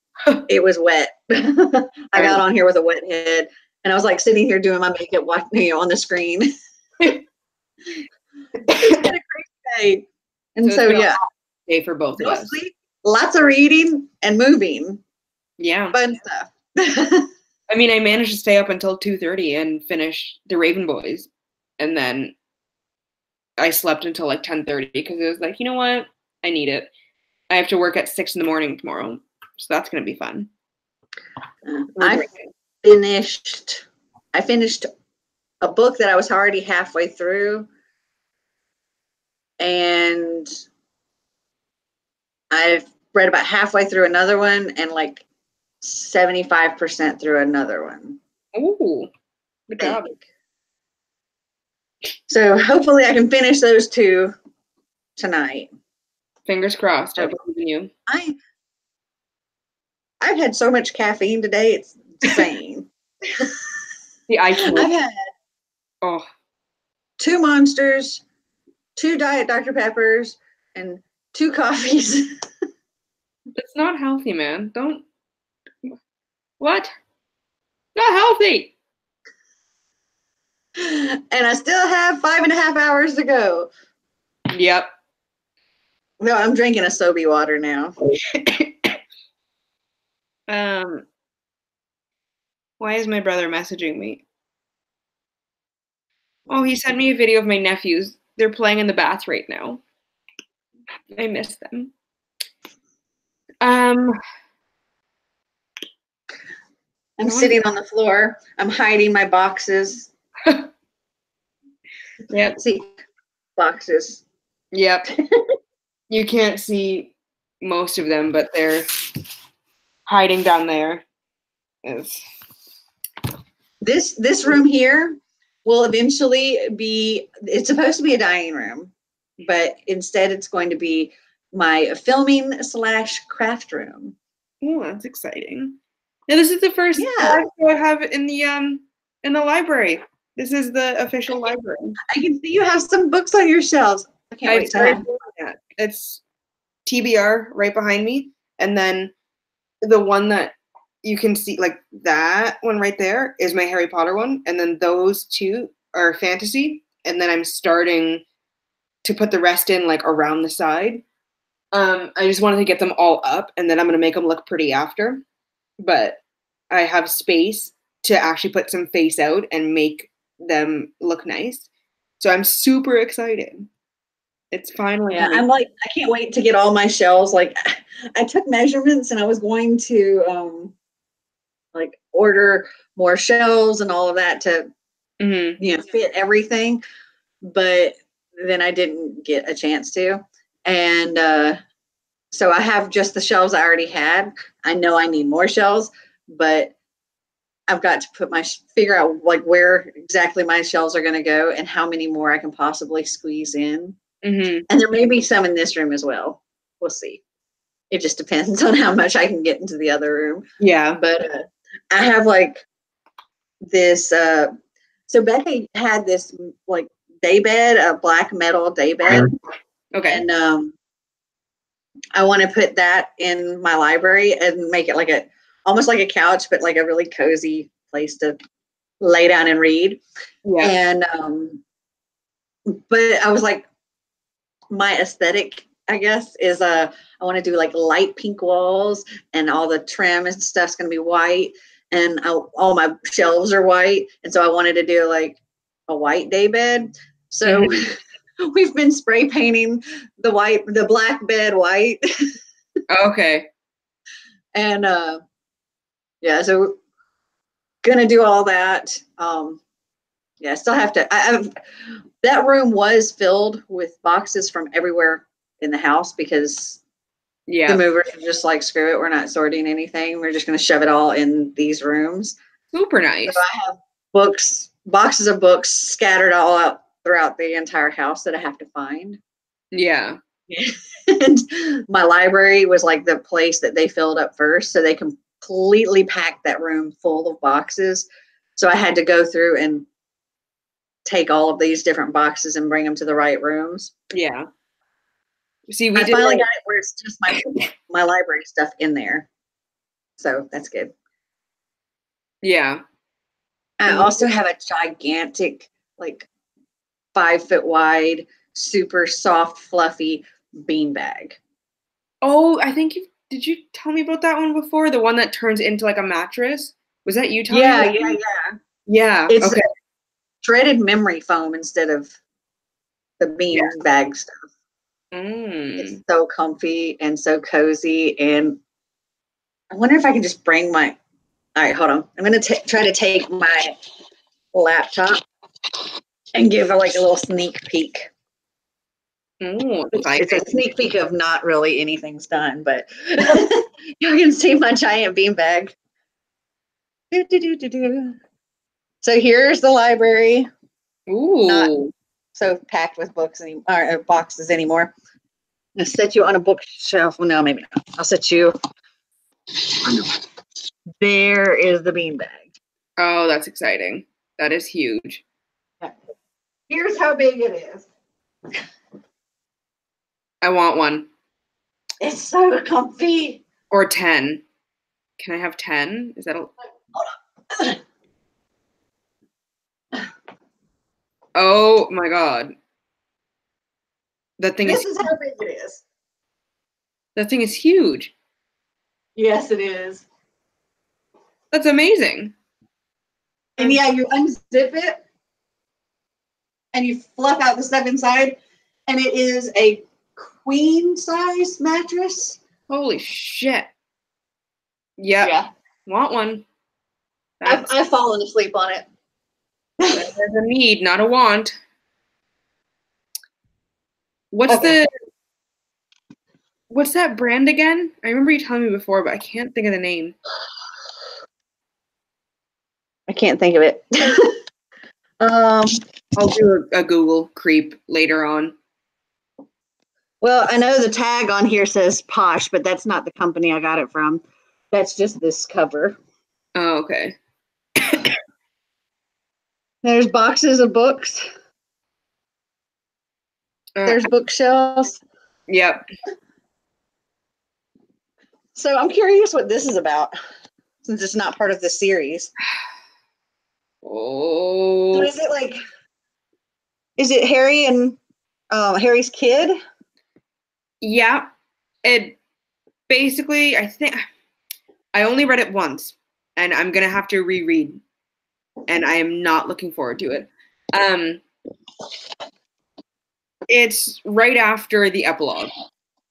it was wet. I got on here with a wet head, and I was like sitting here doing my makeup, on the screen. It's been a great day. And so yeah. Day for both of us. Sleep, lots of reading and moving. Yeah. Fun stuff. I mean, I managed to stay up until 2:30 and finish The Raven Boys. And then I slept until like 10:30 because it was like, you know what? I need it. I have to work at 6 a.m. tomorrow. So that's going to be fun. I finished a book that I was already halfway through. And I've read about halfway through another one and like 75% through another one. Ooh, good job. So hopefully I can finish those two tonight. Fingers crossed. I believe in you. I've had so much caffeine today, it's insane. I can't. I've had 2 Monsters, 2 Diet Dr. Peppers, and 2 coffees. That's not healthy, man. Don't. What? Not healthy. And I still have 5.5 hours to go. Yep. No, I'm drinking a Sobe water now. Why is my brother messaging me? Oh, he sent me a video of my nephews. They're playing in the bath right now. I miss them. I'm sitting on the floor. I'm hiding my boxes. Yep. See, boxes. Yep. You can't see most of them, but they're hiding down there. This room here will eventually be, it's supposed to be a dining room, but instead it's going to be my filming / craft room. Oh, that's exciting. Now this is the first live show I have in the library. This is the official library. I can see you have some books on your shelves. I can't wait to have that. It's TBR right behind me, and then the one that you can see, like that one right there, is my Harry Potter one, and then those 2 are fantasy, and then I'm starting to put the rest in like around the side. I just wanted to get them all up, and then I'm going to make them look pretty after. But I have space to actually put some face out and make them look nice. So I'm super excited. It's finally I'm like, I can't wait to get all my shelves. Like, I took measurements and I was going to like order more shelves and all of that to fit everything, but then I didn't get a chance to. And so I have just the shelves I already had. I know I need more shelves, but I've got to figure out like where exactly my shelves are going to go and how many more I can possibly squeeze in. And there may be some in this room as well. We'll see. It just depends on how much I can get into the other room. Yeah. But I have like this. So Becca had this like day bed, a black metal day bed. Okay. And I want to put that in my library and make it like almost like a couch, but like a really cozy place to lay down and read. Yeah. And but I was like, my aesthetic, I guess, is I want to do like light pink walls, and all the trim and stuff's going to be white, and all my shelves are white, and so I wanted to do like a white day bed. So we've been spray painting the black bed white. Okay. And so gonna do all that. I still have to. That room was filled with boxes from everywhere in the house because the movers are just like, screw it, we're not sorting anything. We're just gonna shove it all in these rooms. Super nice. So I have boxes of books scattered all out throughout the entire house that I have to find. Yeah. And my library was like the place that they filled up first, so they completely packed that room full of boxes. So I had to go through and take all of these different boxes and bring them to the right rooms. Yeah. See, I finally got it where it's just my library stuff in there. So that's good. Yeah. I also have a gigantic like 5 foot wide, super soft, fluffy beanbag. Oh, I think did you tell me about that one before? The one that turns into like a mattress? Was that you telling me? Yeah. Yeah. It's okay. shredded memory foam instead of the beanbag stuff. It's so comfy and so cozy. And I wonder if I can just bring my. All right, hold on. I'm going to try to take my laptop and give her like a little sneak peek. It's a sneak peek of not really anything's done, but you can see my giant beanbag. So here's the library. Ooh. Not so packed with books or boxes anymore. I'm going to set you on a bookshelf. Well, no, maybe not. I'll set you. There is the beanbag. Oh, that's exciting. That is huge. Here's how big it is. I want one. It's so comfy. Or 10. Can I have 10? Is that a... Hold on. Oh my god. That thing This is how big it is. That thing is huge. Yes, it is. That's amazing. And yeah, you unzip it and you fluff out the stuff inside, and it is a queen size mattress. Holy shit. Yep. Yeah. Want one. I've fallen asleep on it. There's a need, not a want. What's that brand again? I remember you telling me before, but I can't think of the name. I can't think of it. I'll do a Google creep later on. Well, I know the tag on here says Posh, but that's not the company I got it from. That's just this cover. Oh, okay. There's boxes of books. There's bookshelves. Yep. So I'm curious what this is about, since it's not part of the series. Oh. So is it Harry and Harry's kid? Yeah. It basically, I think, I only read it once, and I'm going to have to reread, and I am not looking forward to it. It's right after the epilogue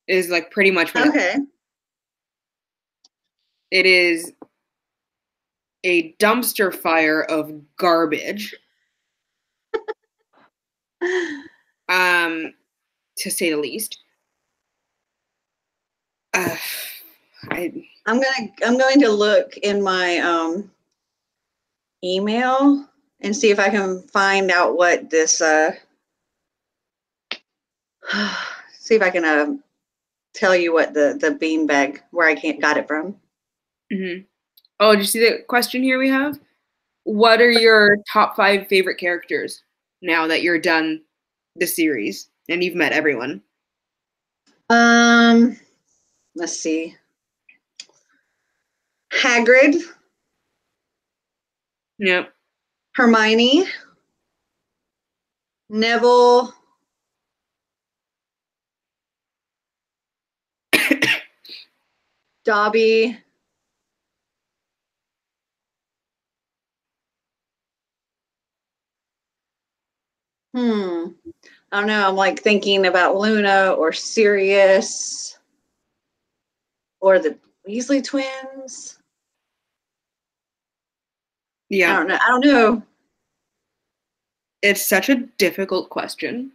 is like pretty much when it is a dumpster fire of garbage. To say the least. I'm going to look in my email and see if I can find out what this see if I can tell you what the beanbag where I got it from. Mm-hmm. Oh, did you see the question here we have? What are your top 5 favorite characters now that you're done the series and you've met everyone? Let's see. Hagrid. Yep. Hermione. Neville. Dobby. I don't know. I'm like thinking about Luna or Sirius or the Weasley twins. Yeah. I don't know. It's such a difficult question.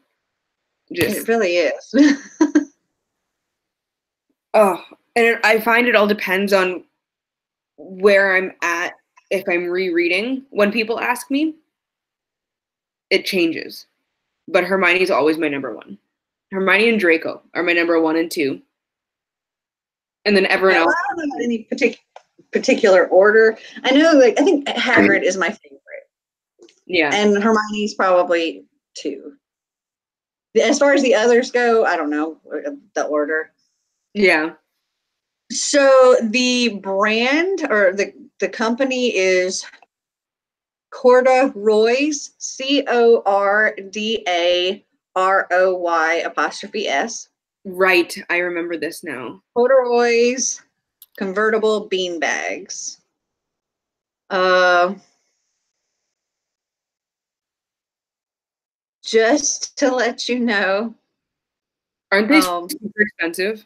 It really is. And I find it all depends on where I'm at. If I'm rereading, when people ask me, it changes. But Hermione's always my number 1. Hermione and Draco are my number 1 and 2. And then everyone else. I don't know any particular order. I know, I think Hagrid is my favorite. Yeah. And Hermione's probably 2. As far as the others go, I don't know the order. Yeah. So the brand or the company is corduroys, CORDAROY''S. Right, I remember this now. Corduroys convertible bean bags. Just to let you know. Aren't they super expensive?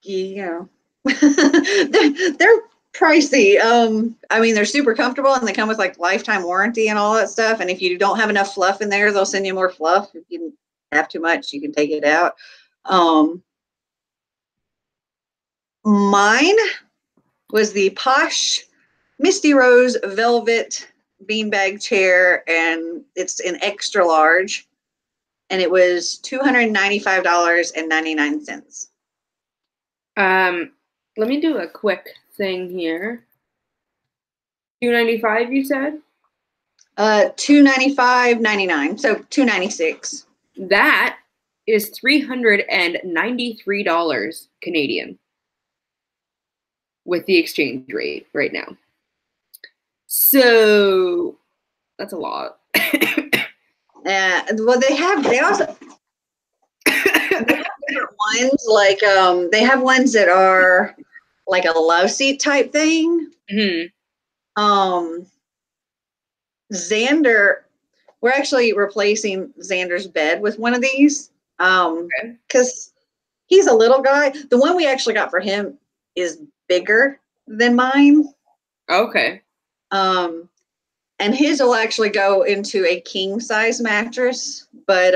Yeah. they're pricey. I mean, they're super comfortable and they come with like lifetime warranty and all that stuff. And if you don't have enough fluff in there, they'll send you more fluff. If you have too much, you can take it out. Mine was the Posh Misty Rose Velvet beanbag chair, and it's an extra large, and it was $295.99. Let me do a quick thing here. $295, you said? $295.99, so $296. That is $393 Canadian with the exchange rate right now. So that's a lot. Well, they also they have different ones. Like they have ones that are like a love seat type thing. Mm-hmm. Xander, we're actually replacing Xander's bed with one of these because he's a little guy. The one we actually got for him is bigger than mine. Okay. And his will actually go into a king size mattress, but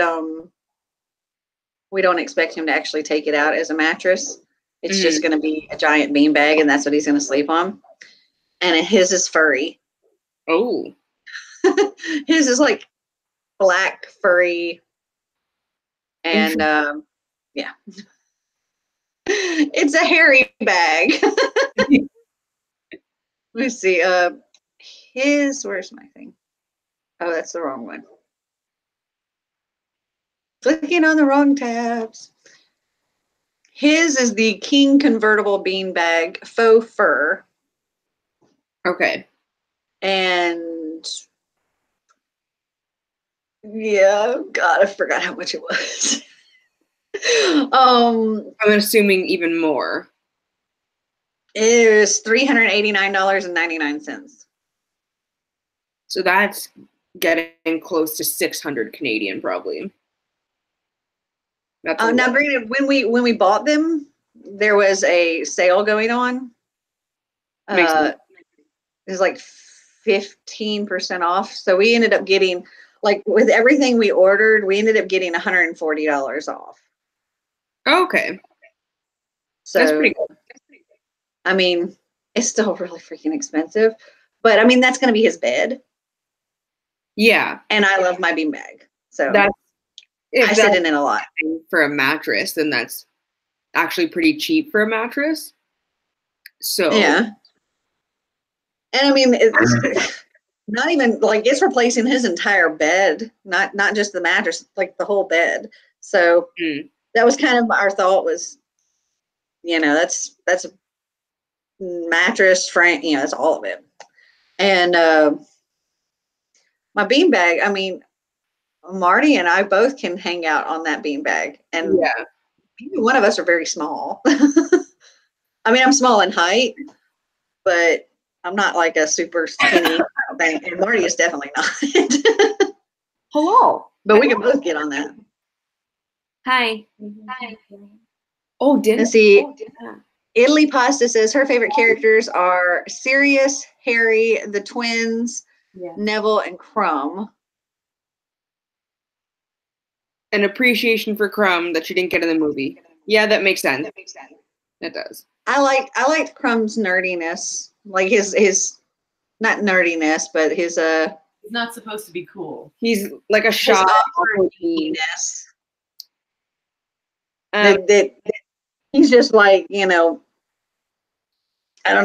we don't expect him to actually take it out as a mattress. It's just going to be a giant bean bag, and that's what he's going to sleep on. And his is furry. Oh. His is like black furry, and yeah. It's a hairy bag. Let me see. Where's my thing? Oh, that's the wrong one. Clicking on the wrong tabs. His is the King convertible beanbag faux fur. Okay. And yeah, God, I forgot how much it was. I'm assuming even more. It was $389.99. So that's getting close to 600 Canadian, probably. That's now, granted, when we bought them, there was a sale going on. It was like 15% off. So we ended up getting, like, with everything we ordered, we ended up getting $140 off. Okay. So that's pretty good. I mean, it's still really freaking expensive, but I mean, that's going to be his bed. Yeah. And I love my beanbag. So I sit in it a lot. For a mattress, then that's actually pretty cheap for a mattress. So yeah. And I mean, it's not even like it's replacing his entire bed, not just the mattress, like the whole bed. So that was kind of our thought was, that's a mattress, frame, that's all of it. And my beanbag, I mean, Marty and I both can hang out on that beanbag, and neither one of us are very small. I mean, I'm small in height, but I'm not like a super skinny thing, and Marty is definitely not. Hello. But we can both get on that. Hi. Hi. Oh, dinner. Let's see. Italy Pasta says her favorite characters are Sirius, Harry, the twins, Neville, and Crumb. An appreciation for Crumb that she didn't get in the movie. Yeah, that makes sense. It does. I liked Crumb's nerdiness, like his not nerdiness, but his He's not supposed to be cool. He's like a shy awkwardness. That he's just like, I don't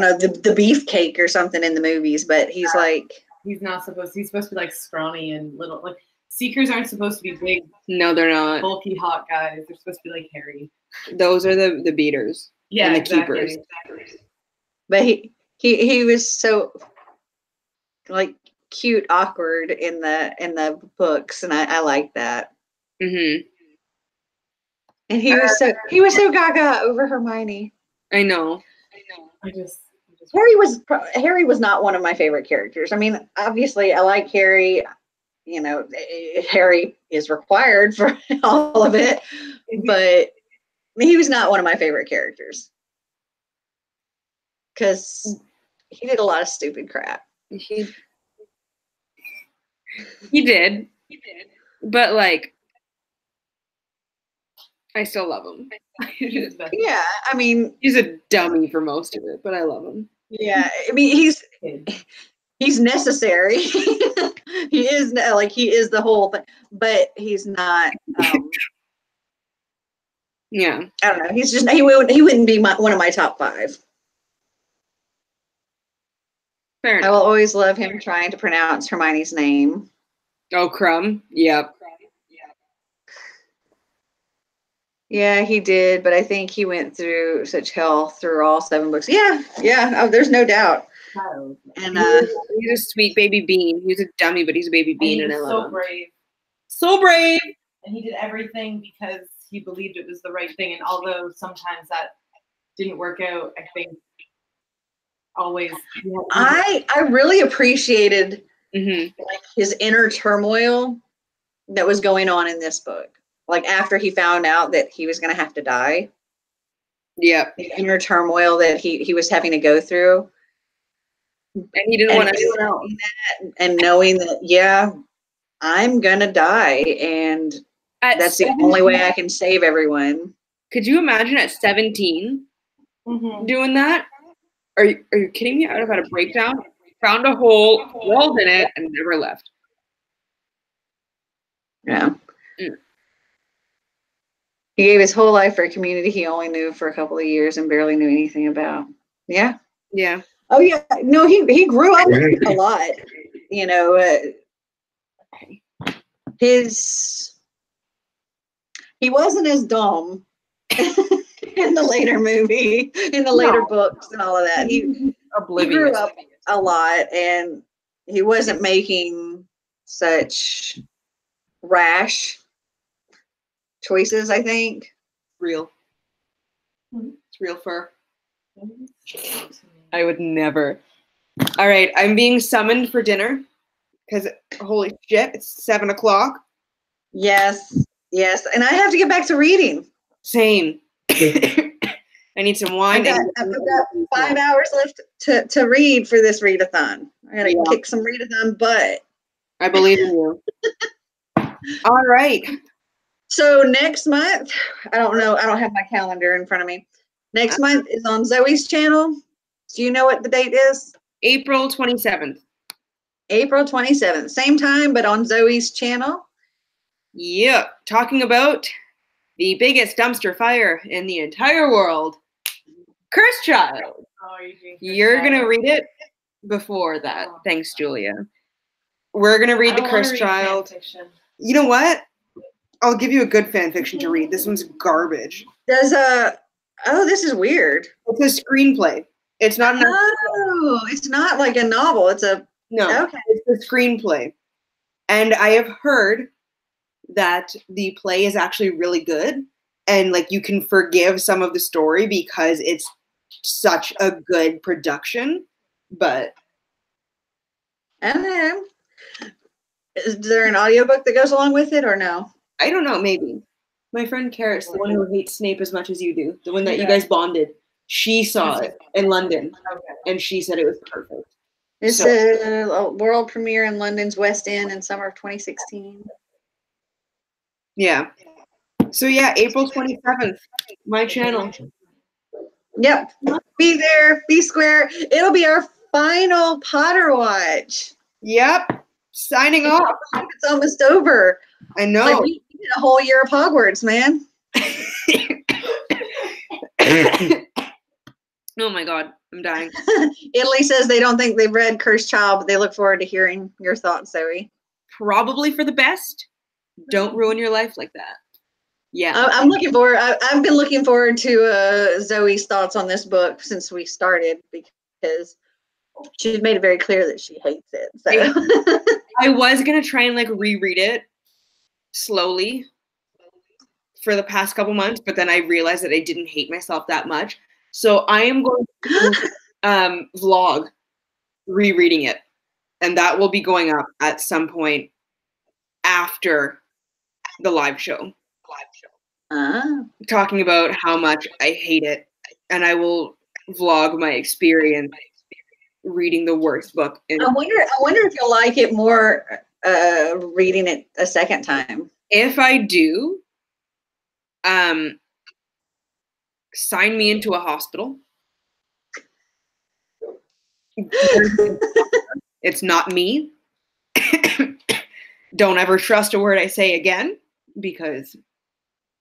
know, the beefcake or something in the movies, but he's like he's supposed to be like scrawny and little. Like Seekers aren't supposed to be big. No, they're not. Bulky hot guys. They're supposed to be like hairy. Those are the beaters. Yeah, and the exactly. keepers. But he was so like cute awkward in the books, and I like that. Mm-hmm. And he was so gaga over Hermione. I know. Harry was not one of my favorite characters. I mean, obviously, I like Harry. You know, Harry is required for all of it, but he was not one of my favorite characters because he did a lot of stupid crap. He did, but like, I still love him. Yeah, I mean, he's a dummy for most of it, but I love him. Yeah, I mean, he's necessary. He is the whole thing, but he's not. Yeah, I don't know. He's just he wouldn't be one of my top 5. Fair enough. I will always love him trying to pronounce Hermione's name. Oh, Crumb. Yep. Yeah, he did, but I think he went through such hell through all 7 books. Yeah. Oh, there's no doubt. And he's a sweet baby bean. He's a dummy, but he's a baby bean, and I love him. Brave. So brave. And he did everything because he believed it was the right thing. And although sometimes that didn't work out, I think always. I really appreciated mm-hmm. like his inner turmoil that was going on in this book. Like after he found out that he was going to have to die. Yeah. The inner turmoil that he was having to go through. And he didn't want anyone else. And knowing that, yeah, I'm going to die. And that's the only way I can save everyone. Could you imagine at 17 doing that? Are you kidding me? I would have had a breakdown, found a hole, walled in it, and never left. Yeah. Mm. He gave his whole life for a community he only knew for a couple of years and barely knew anything about. Yeah. Yeah. Oh yeah. No, he grew up a lot. You know, he wasn't as dumb in the later movie, in the later books and all of that. He grew up a lot, and he wasn't making such rash choices, I think. Real. It's real fur. I would never. All right, I'm being summoned for dinner because holy shit, it's 7:00. Yes. And I have to get back to reading. Same. I need some wine. I've got 5 hours left to read for this read-a-thon. I gotta kick some read-a-thon butt. I believe in you. All right. So next month, I don't know. I don't have my calendar in front of me. Next month is on Zoe's channel. Do you know what the date is? April 27th. April 27th. Same time, but on Zoe's channel. Yep. Talking about the biggest dumpster fire in the entire world. Cursed Child. You're going to read it before that. Thanks, Julia. We're going to read The Cursed Child. You know what? I'll give you a good fan fiction to read. This one's garbage. Oh, this is weird. It's a screenplay. It's not it's not like a novel. It's a okay. It's a screenplay. And I have heard that the play is actually really good, and like you can forgive some of the story because it's such a good production. But is there an audiobook that goes along with it or no? I don't know, maybe. My friend Karis, the one who hates Snape as much as you do, the one that you guys bonded, she saw it in London, and she said it was perfect. It's a world premiere in London's West End in summer of 2016. Yeah. So yeah, April 27th, my channel. Yep. Be there, be square. It'll be our final Potterwatch. Yep. Signing off. It's almost over. I know. Like we did a whole year of Hogwarts, man. Oh my God, I'm dying. Italy says they don't think they've read Cursed Child, but they look forward to hearing your thoughts, Zoe. Probably for the best. Don't ruin your life like that. Yeah. I'm looking forward. I've been looking forward to Zoe's thoughts on this book since we started, because She's made it very clear that she hates it. So I was gonna try and like reread it slowly for the past couple months, but then I realized that I didn't hate myself that much. So I am going to vlog rereading it, and that will be going up at some point after the live show. Talking about how much I hate it, and I will vlog my experience reading the worst book. I wonder if you'll like it more reading it a second time. If I do, sign me into a hospital. It's not me. Don't ever trust a word I say again, because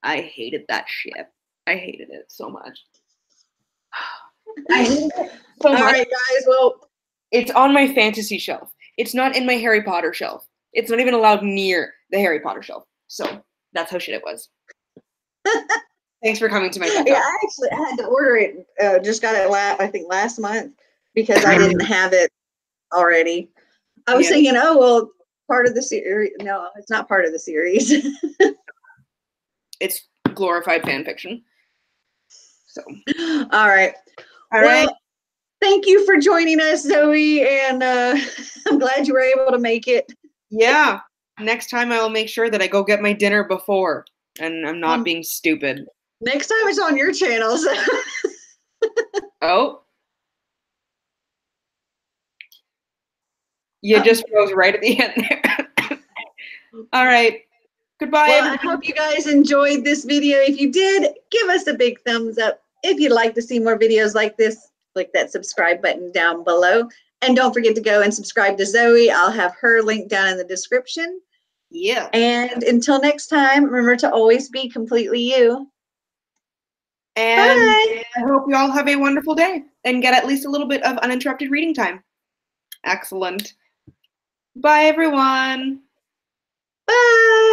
I hated that shit. I hated it so much. I hated it so much. All right, guys. Well, it's on my fantasy shelf. It's not in my Harry Potter shelf. It's not even allowed near the Harry Potter shelf. So that's how shit it was. Thanks for coming to my TikTok. Yeah, I actually had to order it. Just got it I think last month because I didn't have it already. I was thinking, oh well, part of the series. No, it's not part of the series. It's glorified fan fiction. So, all right. Thank you for joining us, Zoe, and I'm glad you were able to make it. Yeah. Next time I will make sure that I go get my dinner before, and I'm not being stupid. Next time it's on your channel. So. Oh. You just froze right at the end there. All right. Goodbye. Well, I hope you guys enjoyed this video. If you did, give us a big thumbs up. If you'd like to see more videos like this, click that subscribe button down below. And don't forget to go and subscribe to Zoe. I'll have her link down in the description. Yeah. And until next time, remember to always be completely you. And bye. I hope you all have a wonderful day and get at least a little bit of uninterrupted reading time. Excellent. Bye, everyone. Bye.